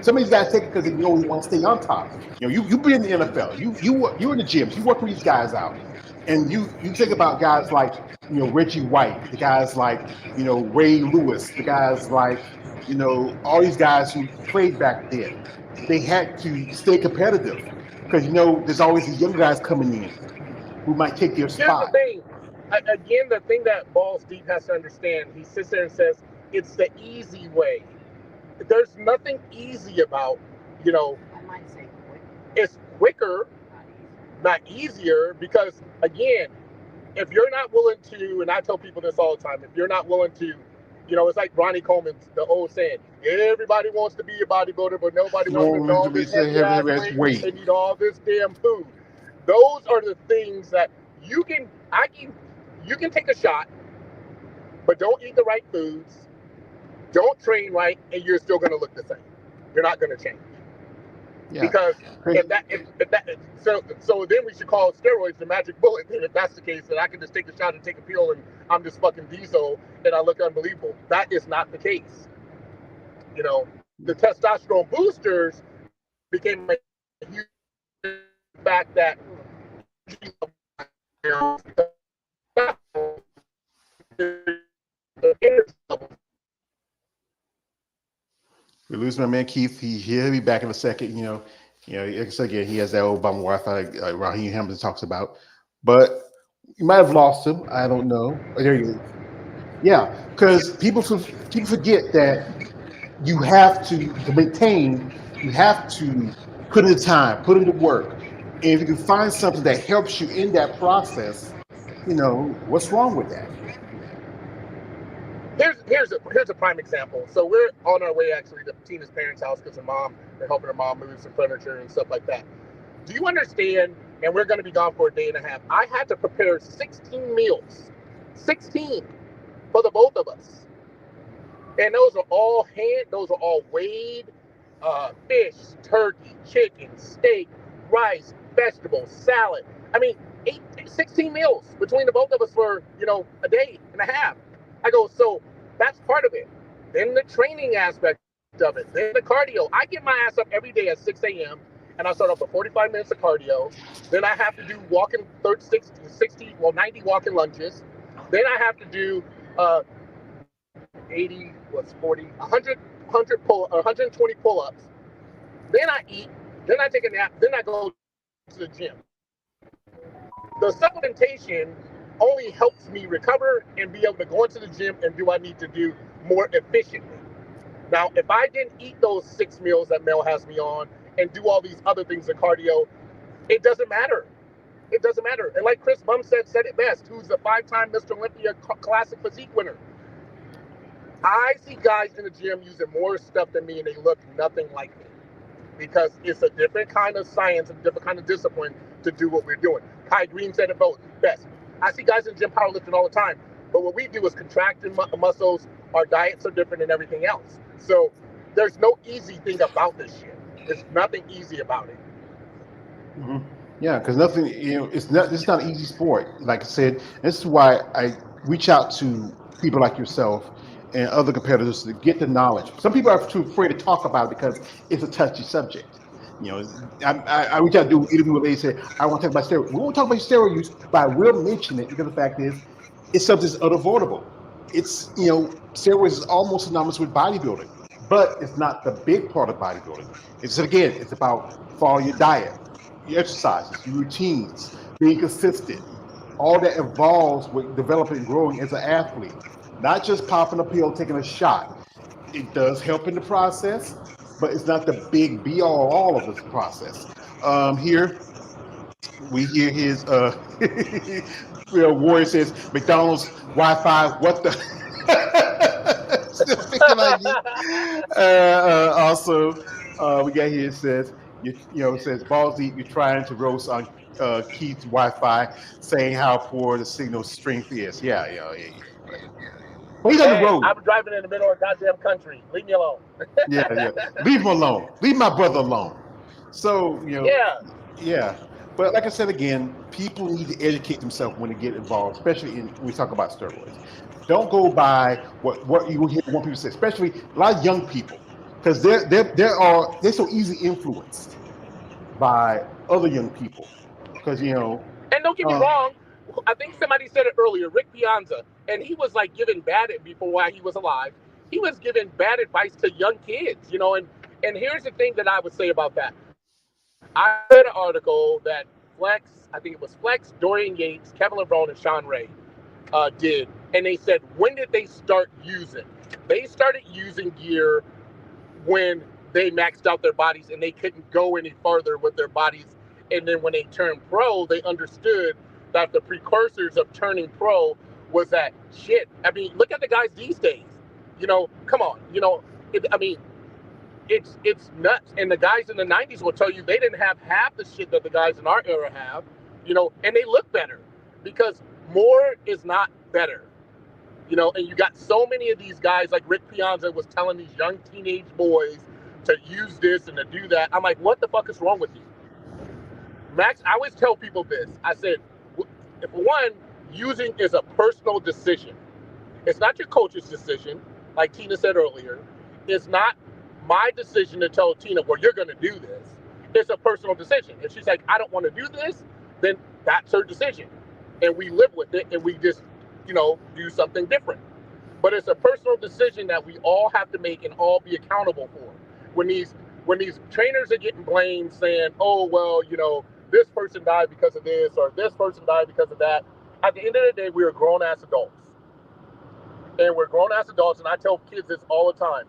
somebody's got to take it because they know you want to stay on top. You've been in the NFL, you're in the gyms, you work with these guys out, and you think about guys like Reggie White, the guys like Ray Lewis, the guys like all these guys who played back then. They had to stay competitive because there's always the young guys coming in who might take their spot. Here's the thing. Again, the thing that Balls Deep has to understand, he sits there and says, it's the easy way. There's nothing easy about, I might say quick. It's quicker, not easier, because, again, if you're not willing to, and I tell people this all the time, if you're not willing to, it's like Ronnie Coleman's, the old saying, everybody wants to be a bodybuilder, but nobody wants to all this heavy weight and eat all this damn food. Those are the things that you can take a shot, but don't eat the right foods, don't train right, and you're still going to look the same. You're not going to change. Yeah. Because so then we should call steroids the magic bullet. And if that's the case, then I can just take a shot and take a pill, and I'm just fucking diesel, and I look unbelievable. That is not the case. The testosterone boosters became a huge fact that we lose my man Keith. He'll be back in a second. Again, he has that old bum Wi-Fi like Raheem Hamilton talks about. But you might have lost him. I don't know. Oh, there you go. Yeah, because people forget that you have to maintain. You have to put in the time, put in the work. And if you can find something that helps you in that process, what's wrong with that? Here's a prime example. So we're on our way actually to Tina's parents' house because they're helping her mom move some furniture and stuff like that. Do you understand? And we're going to be gone for a day and a half. I had to prepare 16 meals, 16 for the both of us, and those are all weighed. Fish, turkey, chicken, steak, rice, vegetables, salad. I mean, 16 meals between the both of us for a day and a half. I go, so that's part of it. Then the training aspect of it. Then the cardio. I get my ass up every day at 6 a.m. and I start off with 45 minutes of cardio. Then I have to do 90 walking lunges. Then I have to do 120 pull-ups. Then I eat. Then I take a nap. Then I go to the gym. The supplementation only helps me recover and be able to go into the gym and do what I need to do more efficiently. Now, if I didn't eat those 6 meals that Mel has me on and do all these other things of cardio, it doesn't matter. It doesn't matter. And like Chris Bum said it best, who's the 5-time Mr. Olympia Classic Physique winner. I see guys in the gym using more stuff than me and they look nothing like me because it's a different kind of science and a different kind of discipline to do what we're doing. Kai Green said it best. I see guys in the gym powerlifting all the time, but what we do is contracting muscles. Our diets are different than everything else. So there's no easy thing about this shit. There's nothing easy about it. Mm-hmm. Yeah, because nothing, it's not an easy sport. Like I said, this is why I reach out to people like yourself and other competitors to get the knowledge. Some people are too afraid to talk about it because it's a touchy subject. I reach out to do an interview where they say, I want to talk about steroids. We won't talk about steroid use, but I will mention it because the fact is, it's something that's unavoidable. It's, steroids is almost synonymous with bodybuilding. but it's not the big part of bodybuilding. It's about follow your diet, your exercises, your routines, being consistent. All that involves with developing and growing as an athlete, not just popping a pill, taking a shot. It does help in the process, but it's not the big be all of this process. Here we hear his warrior says McDonald's Wi-Fi. What the? Still speaking like you. Also, we got here. It says it says balls deep. You're trying to roast on Keith's Wi-Fi, saying how poor the signal strength is. Yeah. But he's on the road. I'm driving in the middle of goddamn country. Leave me alone. Yeah. Leave him alone. Leave my brother alone. So yeah. But like I said again, people need to educate themselves when they get involved, especially when we talk about steroids. Don't go by what you hear one people say, especially a lot of young people, because they're so easily influenced by other young people. Because And don't get me wrong, I think somebody said it earlier, Rick Piazza, and he was like giving before while he was alive. He was giving bad advice to young kids, and here's the thing that I would say about that. I read an article that Flex, Dorian Yates, Kevin LeBron, and Sean Ray did, and they said, when did they start using? They started using gear when they maxed out their bodies and they couldn't go any further with their bodies. And then when they turned pro, they understood that the precursors of turning pro was that shit. I mean, look at the guys these days. Come on. It's nuts. And the guys in the 90s will tell you they didn't have half the shit that the guys in our era have, and they look better because more is not better. And you got so many of these guys, like Rick Piazza was telling these young teenage boys to use this and to do that. I'm like, what the fuck is wrong with you? Max, I always tell people this. I said, if one, using is a personal decision. It's not your coach's decision, like Tina said earlier. It's not my decision to tell Tina, well, you're going to do this. It's a personal decision. If she's like, I don't want to do this, then that's her decision. And we live with it and we just, do something different. But it's a personal decision that we all have to make and all be accountable for. When these trainers are getting blamed saying, oh, well, this person died because of this or this person died because of that. At the end of the day, we are grown-ass adults. And we're grown-ass adults, and I tell kids this all the time.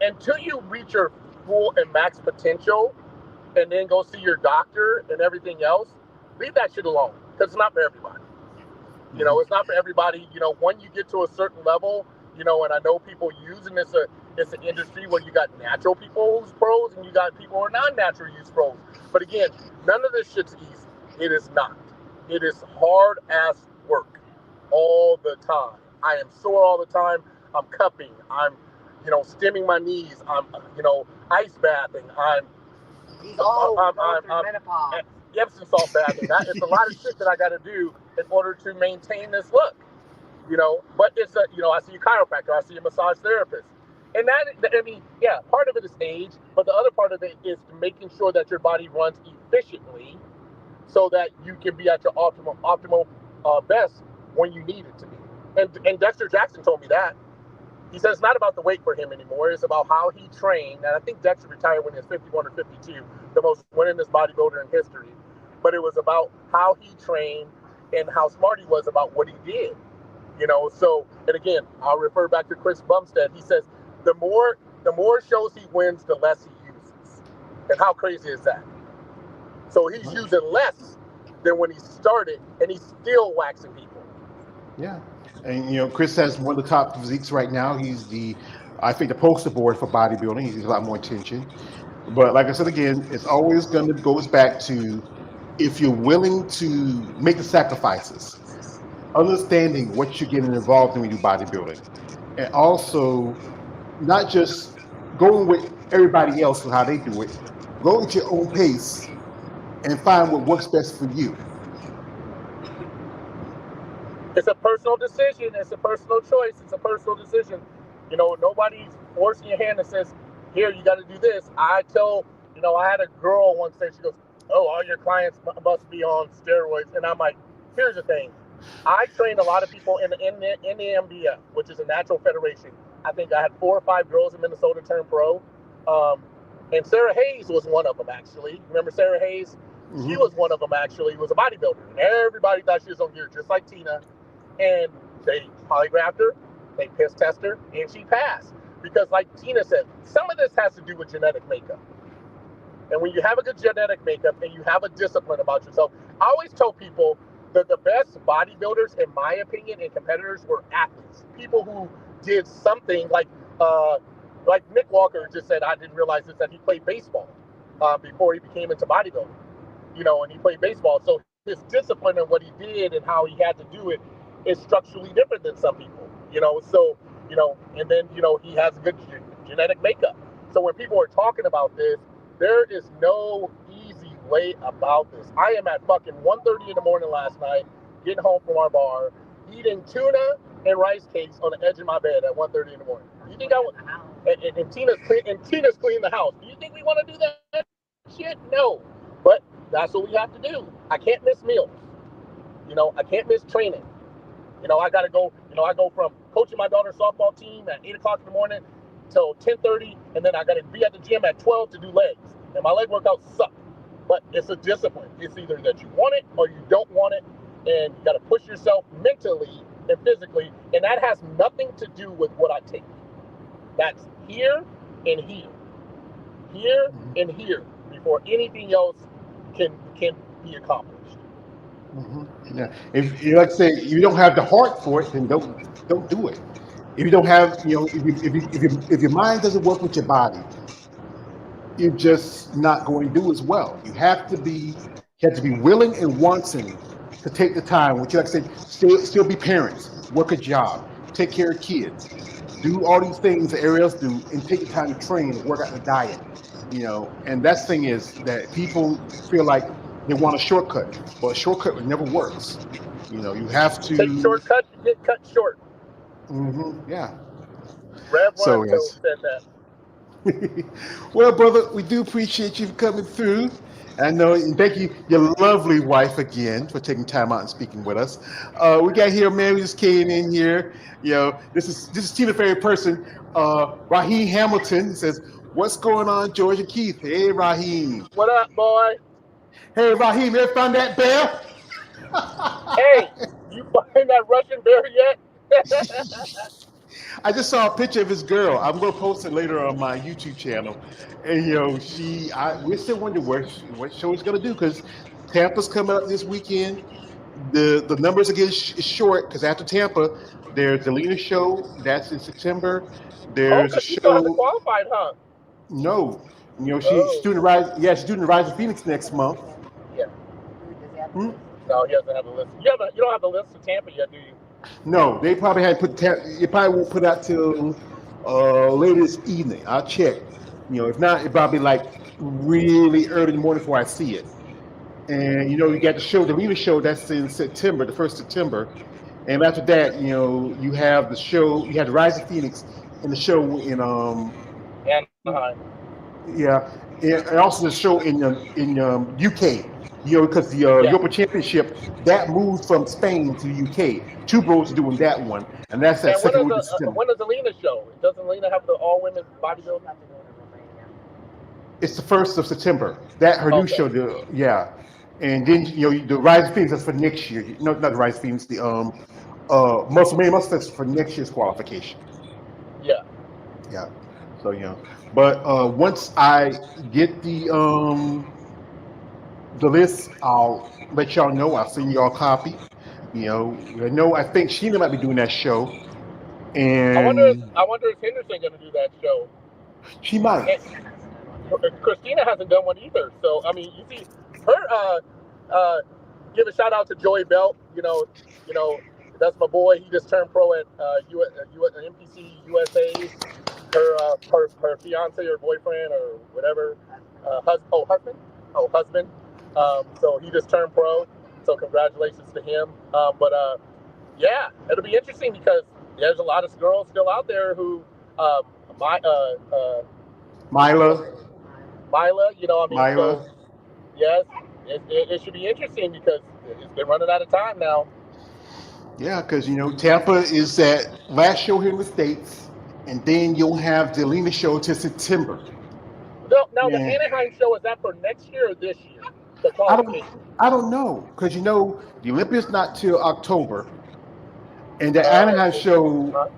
Until you reach your full and max potential and then go see your doctor and everything else, leave that shit alone because it's not for everybody. It's not for everybody. When you get to a certain level, and I know people using this, it's an industry where you got natural people who's pros and you got people who are non-natural use pros. But again, none of this shit's easy. It is not. It is hard ass work all the time. I am sore all the time. I'm cupping. I'm, stemming my knees. I'm, ice bathing. He's old. I'm menopause. Epsom salt bathing. It's a lot of shit that I got to do in order to maintain this look. But it's I see a chiropractor. I see a massage therapist. And part of it is age, but the other part of it is making sure that your body runs efficiently so that you can be at your optimal best when you need it to be. And Dexter Jackson told me that. He says it's not about the weight for him anymore. It's about how he trained. And I think Dexter retired when he was 51 or 52, the most winningest bodybuilder in history. But it was about how he trained and how smart he was about what he did. So, and again, I'll refer back to Chris Bumstead. He says, the more shows he wins, the less he uses. And how crazy is that? So he's using less than when he started, and he's still waxing people. Yeah. And, Chris has one of the top physiques right now. He's I think, the poster board for bodybuilding. He gets a lot more attention. But like I said, again, it's always goes back to if you're willing to make the sacrifices, understanding what you're getting involved in when you do bodybuilding, and also not just going with everybody else and how they do it. Go at your own pace and find what works best for you. It's a personal decision. It's a personal choice. It's a personal decision. Nobody's forcing your hand and says, here, you got to do this. I tell, I had a girl once say, she goes, oh, all your clients must be on steroids. And I'm like, here's the thing. I train a lot of people in the NBF, which is a natural federation. I think I had 4 or 5 girls in Minnesota turn pro. And Sarah Hayes was one of them, actually. Remember Sarah Hayes? Mm-hmm. She was one of them, actually. Was a bodybuilder. And everybody thought she was on gear, just like Tina. And they polygraphed her, they piss test her, and she passed. Because like Tina said, some of this has to do with genetic makeup. And when you have a good genetic makeup and you have a discipline about yourself, I always tell people that the best bodybuilders, in my opinion, and competitors were athletes. People who did something like Nick Walker just said, I didn't realize this, that he played baseball before he became into bodybuilding. You know, and he played baseball. So his discipline and what he did and how he had to do it is structurally different than some people. You know, so, you know, and then, you know, he has good genetic makeup. So when people are talking about this, there is no easy way about this. I am at fucking 1:30 in the morning last night, getting home from our bar, eating tuna and rice cakes on the edge of my bed at 1:30 in the morning. You think I would? And Tina's cleaning the house. Do you think we want to do that shit? No. But that's what we have to do. I can't miss meals. You know, I can't miss training. You know, I got to go. You know, I go from coaching my daughter's softball team at 8 o'clock in the morning till 10:30, and then I got to be at the gym at 12 to do legs. And my leg workouts suck. But it's a discipline. It's either that you want it or you don't want it, and you got to push yourself mentally and physically. And that has nothing to do with what I take. That's here and here, here and here, before anything else can be accomplished. Mm-hmm. Yeah. If you like to say you don't have the heart for it, then don't do it. If you don't have, you know, if your mind doesn't work with your body, you're just not going to do as well. You have to be willing and wanting to take the time. Which, like I said, still be parents, work a job, take care of kids, do all these things that everybody else do, and take the time to train and work out the diet. You know, and that's the thing is that people feel like they want a shortcut, but a shortcut never works. You know, you have to take shortcuts, you get cut short. Mm-hmm, yeah. Rev So Ronto yes. said that. Well, brother, we do appreciate you coming through. I know, and thank you, your lovely wife, again, for taking time out and speaking with us. We got here, man. We just came in here. You know, this is Tina Ferry person. Raheem Hamilton says, "What's going on, George and Keith?" Hey, Raheem. What up, boy? Hey, Raheem. You ever found that bear? Hey, you find that Russian bear yet? I just saw a picture of his girl. I'm going to post it later on my YouTube channel. And, you know, we're still wondering what show he's going to do, because Tampa's coming up this weekend. The numbers again is short, because after Tampa, there's the Lena show. That's in September. Oh, There's a because she still hasn't show. qualified, huh? No. You know, Oh. she's doing the Rise. Yeah, she's doing the Rise of Phoenix next month. Yeah. Hmm? No, he doesn't have the list. You don't have the list for Tampa yet, do you? No, they probably had put. It probably won't put out till later this evening. I'll check. You know, if not, it probably like really early in the morning before I see it. And you know, you got the show, the Rita show. That's in September, the 1st September. And after that, you know, you have the show. You have the Rise of Phoenix and the show in Anaheim. yeah, and also the show in UK. You know, because the Europa Championship that moved from Spain to the UK. Two bros are doing that one, and that's that And second week of September. when does Alina show? Doesn't Alina have the all women bodybuilding? It's the 1st of September. That her new show, yeah. And then you know the Rise of Phoenix, that's for next year. No, not the Rise of Phoenix. The Muscle that's for next year's qualification. Yeah. Yeah. So you know, but once I get the list, I'll let y'all know. I'll send y'all a copy. You know, I think Sheena might be doing that show, and I wonder if Henderson going to do that show. she might. And Christina hasn't done one either. So I mean, you see her. Give a shout out to Joey Belt. You know, that's my boy. He just turned pro at MPC USA. Her fiance or boyfriend or whatever, husband. So he just turned pro. So congratulations to him. Yeah, it'll be interesting because there's a lot of girls still out there who, Mila. You know, I mean, Mila. so, yes, it should be interesting because it's been running out of time now. Yeah, because you know Tampa is that last show here in the States, and then you'll have the Alina show till September. No, now the Yeah. Anaheim show, is that for next year or this year? The I don't, qualification. I don't know, because the Olympia's not till October, and the Uh, Anaheim show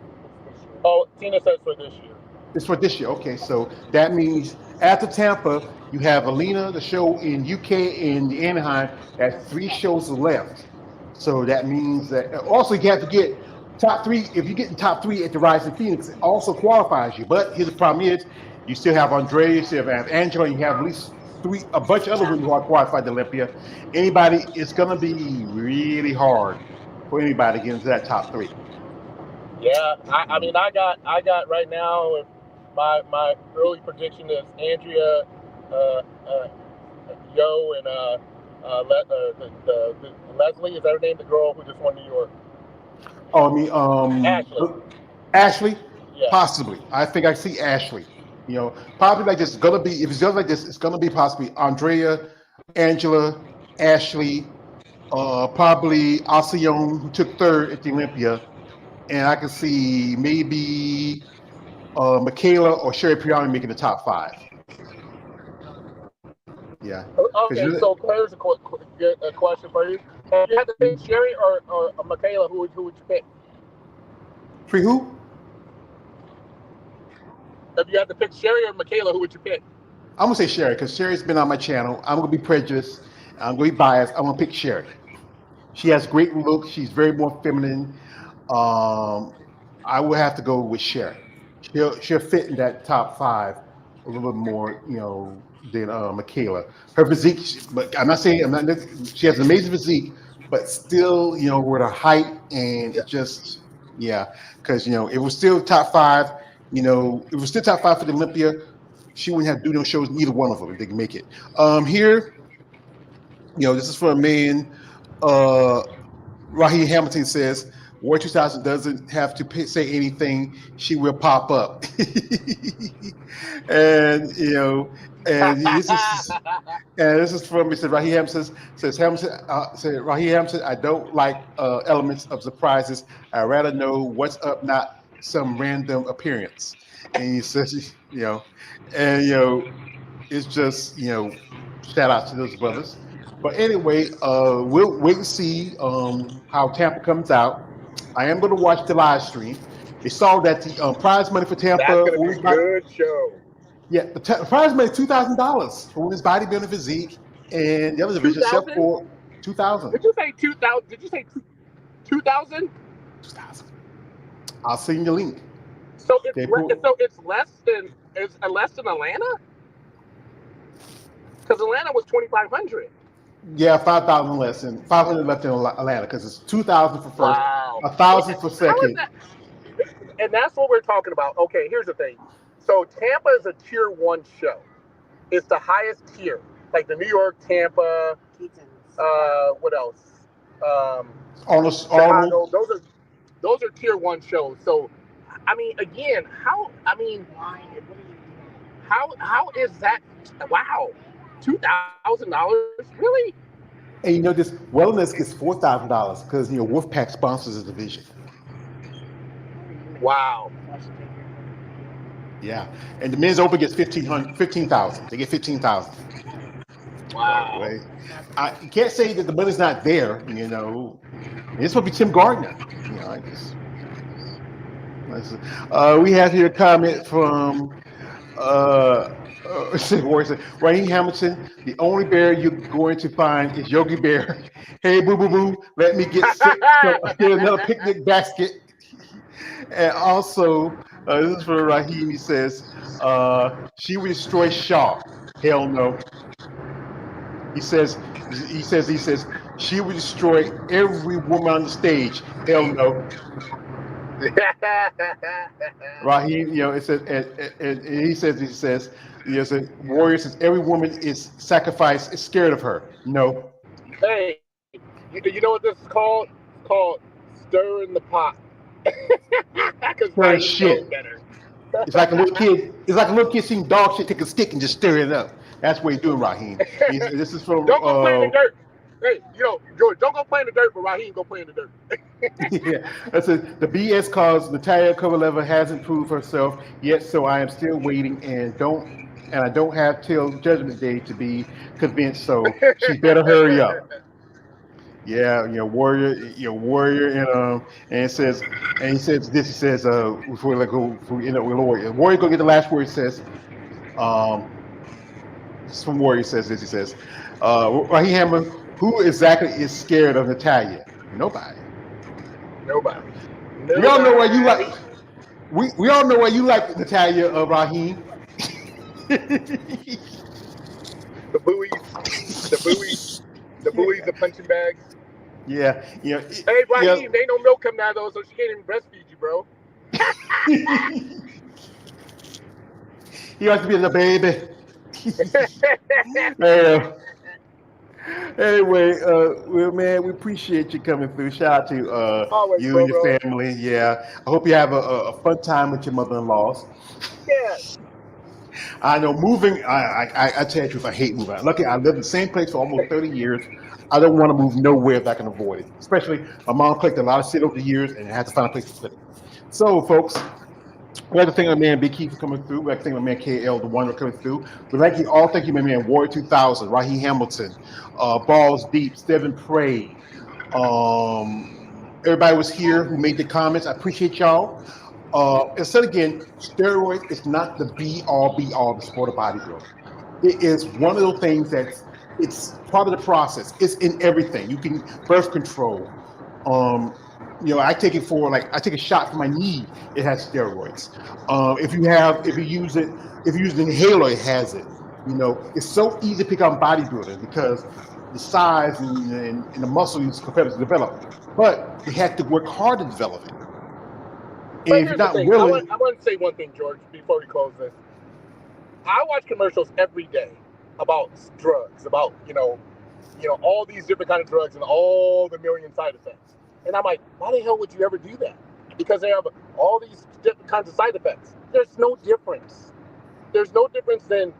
Oh, Tina says for this year. is for this year. Okay, so that means after Tampa, you have Alina, the show in UK, and the Anaheim. That's 3 shows left. So that means that also you have to get top 3. If you get in top 3 at the Rising Phoenix, it also qualifies you. But here's the problem: is you still have Andrea, you still have Angela, and you have at least a bunch of other women who are qualified to Olympia. Anybody, it's going to be really hard for anybody to get into that top 3. Yeah, I mean, I got right now. My early prediction is Andrea, Yo, and the Leslie, is that her name? The girl who just won New York. Oh, I mean, Ashley. Ashley, Yeah. possibly. I think I see Ashley. Probably like this. It's gonna be, if it's just like this, it's gonna be possibly Andrea, Angela, Ashley, probably Alcyone, who took 3rd at the Olympia, and I can see maybe Michaela or Sherry Priani making the top 5. Yeah. Okay, so Claire's a question for you. If you had to pick Sherry or Michaela, who would you pick? For who? If you had to pick Sherry or Michaela, who would you pick? I'm gonna say Sherry because Sherry's been on my channel. I'm gonna be prejudiced. I'm gonna be biased. I'm gonna pick Sherry. She has great look. She's very more feminine. I would have to go with Sherry. She'll fit in that top 5 a little bit more, than Michaela. Her physique, but I'm not saying she has an amazing physique, but still, with her height and it just, because it was still top 5. It was still top 5 for the Olympia. She wouldn't have to do those shows, neither one of them, if they can make it. Here, this is for a man. Raheem Hamilton says, War 2000 doesn't have to say anything. She will pop up. and this is from Mr. Raheem Hamilton. Said Raheem Hamilton, I don't like elements of surprises. I rather know what's up, not some random appearance. And he says, it's just, shout out to those brothers. But anyway, we'll wait and see how Tampa comes out. I am going to watch the live stream. They saw that the prize money for Tampa. That's going to be a good show. Yeah, the prize money is $2,000 for his bodybuilding physique, and the other division except for $2,000. Did you say 2,000? Did you say 2,000? 2,000. I'll send you the link. So it's less than Atlanta? Because Atlanta was 2,500. Yeah, 5,000 less, and 500 left in Atlanta because it's 2,000 for first, Wow. 1,000 for second. And that's what we're talking about. Okay, here's the thing. So Tampa is a tier 1 show. It's the highest tier, like the New York, Tampa. What else? Chicago. Those are tier 1 shows. So, I mean, again, how is that? Wow. $2,000, really? And this wellness gets $4,000 because Wolfpack sponsors the division. Wow. Yeah, and the men's open gets 15,000. They get 15,000. Wow. Right? You can't say that the money's not there. It's supposed to be Tim Gardner. We have here a comment from Raheem Hamilton. The only bear you're going to find is Yogi Bear. Hey, boo, boo, boo. Let me get another picnic basket. And also, this is for Raheem. He says, she would destroy Shaw. Hell no. He says, she would destroy every woman on the stage. Hell no. Raheem, it says, and he says, Warrior says every woman is sacrificed, is scared of her. No. Hey, you know what this is called? It's called stirring the pot. Stirring shit. It's like a little kid. It's like a little kid seeing dog shit, take a stick and just stir it up. That's what he's doing, Raheem. This is from. Don't go play in the dirt. Hey, George, don't go play in the dirt, but Raheem go play in the dirt. Yeah, that's it. The BS cause Natalia Kovaleva hasn't proved herself yet, so I am still waiting and I don't have till Judgment Day to be convinced. So she better hurry up. Yeah, Warrior, and it says, and he says this. He says, before we go, with Warrior go get the last word. He says, this from Warrior says this. He says, Raheem Hammer, who exactly is scared of Natalia? Nobody. Nobody. We all know why you like. We all know why you like Natalia Raheem. The buoys, the punching bags. Yeah, Hey, Raheem, they ain't no milk coming out of those, so she can't even breastfeed you, bro. He wants to be the baby. Anyway, well, man, we appreciate you coming through. Shout out to Always, you bro, and your family. Yeah, I hope you have a fun time with your mother-in-laws. Yeah. I know moving. I tell you the truth, I hate moving. Lucky I lived in the same place for almost 30 years. I don't want to move nowhere if I can avoid it. Especially my mom collected a lot of shit over the years and had to find a place to put it. So, folks, we'd like to thank my man Big Key for coming through. We'd like to thank my man KL, the one for coming through. We'd like you all. Thank you, my man Warrior 2000, Raheem Hamilton, Balls Deep, Stephen Prey. Everybody was here who made the comments. I appreciate y'all. And said again, steroids is not the be all of the sport of bodybuilding. It is one of those things it's part of the process. It's in everything. You can birth control. I take a shot for my knee. It has steroids. If you use an inhaler, it has it. It's so easy to pick on bodybuilding because the size and the muscles competitors develop, but they have to work hard to develop it. And but if you're not thing. willing, I want to say one thing, George, before we close this. I watch commercials every day about drugs, about all these different kind of drugs and all the million side effects. And I'm like, why the hell would you ever do that? Because they have all these different kinds of side effects. There's no difference. There's no difference than,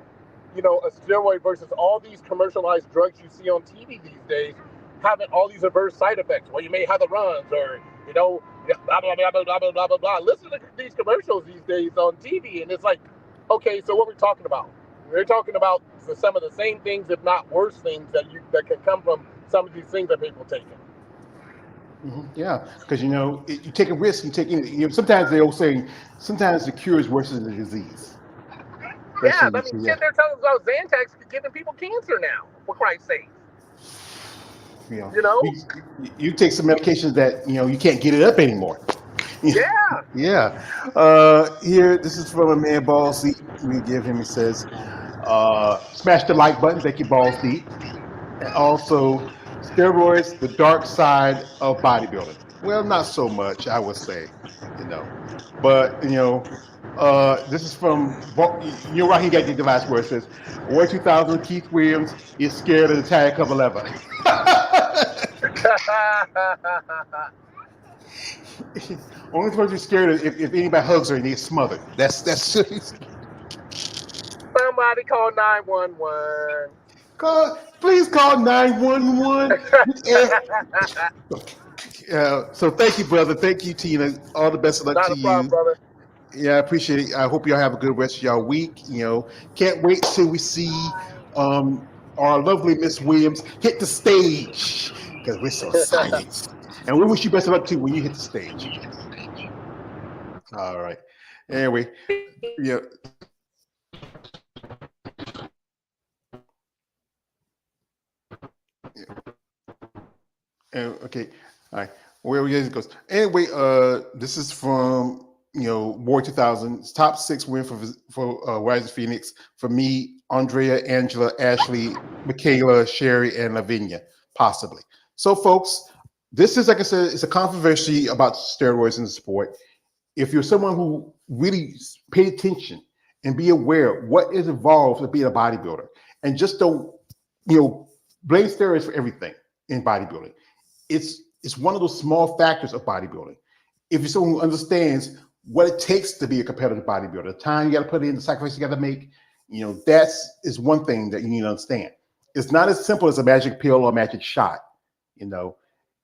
a steroid versus all these commercialized drugs you see on TV these days having all these adverse side effects. Well, you may have the runs or, blah, blah, blah, blah, blah, blah, blah, blah. Listen to these commercials these days on TV, and it's like, okay, so what we're talking about? We're talking about some of the same things, if not worse things, that can come from some of these things that people take. Yeah, because you take a risk. You take sometimes they all saying sometimes the cure is worse than the disease. Yeah, I mean, shit, they're telling us about Xanax giving people cancer now. For Christ's sake. You take some medications that you can't get it up anymore. Yeah. Yeah. Here, this is from a man Balls Deep. We give him. He says, "Smash the like button. Thank you, Balls Deep." And also, steroids, the dark side of bodybuilding. Well, not so much, I would say. But this is from right. He got the last word. It says, "War 2000. Keith Williams is scared of the Natalia Kovaleva." Only time you're scared is if anybody hugs her and they get smothered. That's Somebody call 911. Please call 911. So thank you, brother. Thank you, Tina. All the best of luck Not to a problem, you, brother. Yeah, I appreciate it. I hope y'all have a good rest of y'all week. Can't wait till we see our lovely Miss Williams hit the stage because we're so science. And we wish you best of luck too when you hit the stage. All right. Anyway, yeah. Okay. All right. Where it goes. Anyway, this is from War 2000 top 6 win for Rising Phoenix for me, Andrea, Angela, Ashley, Michaela, Sherry, and Lavinia, possibly. So, folks, this is, like I said, it's a controversy about steroids in the sport. If you're someone who really pay attention and be aware what is involved with being a bodybuilder, and just don't blame steroids for everything in bodybuilding. It's one of those small factors of bodybuilding. If you're someone who understands what it takes to be a competitive bodybuilder, the time you got to put in, the sacrifice you got to make, that is one thing that you need to understand. it's not as simple as a magic pill or a magic shot. You know,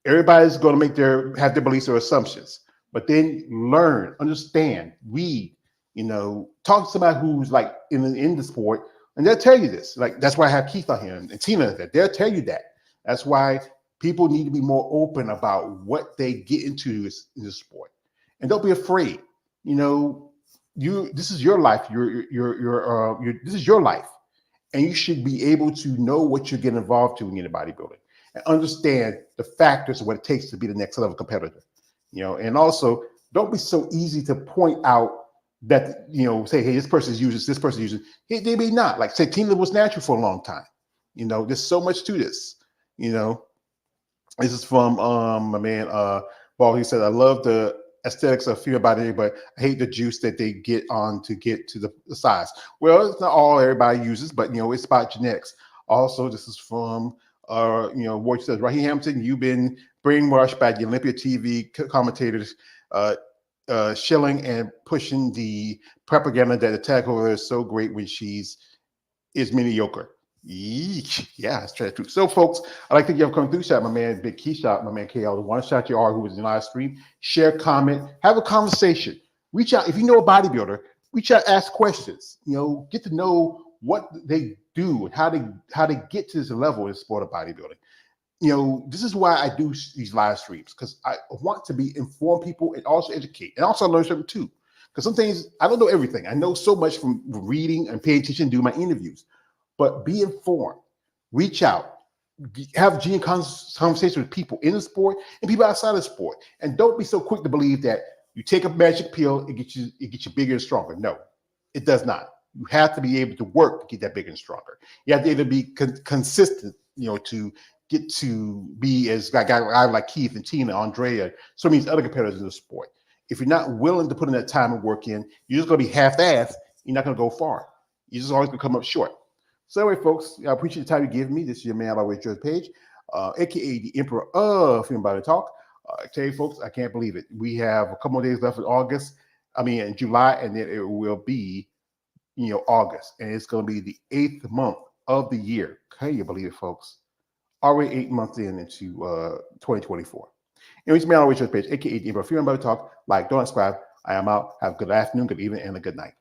everybody's going to have their beliefs or assumptions, but then learn, understand, read. You know, talk to somebody who's like in the sport, and they'll tell you this. Like that's why I have Keith on here and Tina. That they'll tell you that. That's why people need to be more open about what they get into in the sport, and don't be afraid. You know, this is your life. This is your life, and you should be able to know what you're getting involved to when you're in bodybuilding and understand the factors of what it takes to be the next level competitor. You know, and also don't be so easy to point out that, you know, say, hey, this person's using this person using. They may not. Like say, Tina was natural for a long time. You know, there's so much to this. You know, this is from my man Ball. He said, I love the aesthetics of female body, but I hate the juice that they get on to get to the size. Well, it's not all everybody uses, but you know, it's about genetics. Also, this is from you know, what says Raheem Hampton. You've been brainwashed by the Olympia TV commentators. Shilling and pushing the propaganda that the takeover is so great when is mediocre. Eek. Yeah, that's true. So, folks, I'd like to give a come through shot, my man Big Key Shot, my man KL, the one shot you are who was in the live stream. Share, comment, have a conversation. Reach out if you know a bodybuilder. Reach out, ask questions. You know, get to know what they do and how they get to this level in the sport of bodybuilding. You know, this is why I do these live streams, because I want to be inform people and also educate and also learn something too. Because some things I don't know everything. I know so much from reading and paying attention, do my interviews. But be informed, reach out, have genuine conversations with people in the sport and people outside the sport, and don't be so quick to believe that you take a magic pill, it gets you bigger and stronger. No, it does not. You have to be able to work to get that bigger and stronger. You have to either be consistent, you know, to get to be as guys like Keith and Tina, Andrea, so many other competitors in the sport. If you're not willing to put in that time and work in, you're just going to be half-assed. You're not going to go far. You're just always going to come up short. So anyway, folks, I appreciate the time you give me. This is your man, always George Page, aka the Emperor of Female Body Talk. I tell you, folks, I can't believe it. We have a couple more days left in July, and then it will be, you know, August, and it's going to be the 8th month of the year. Can you believe it, folks? Already 8 months into 2024. Anyways, man, always George Page, aka the Emperor of Female Body Talk. Like, don't subscribe. I am out. Have a good afternoon, good evening, and a good night.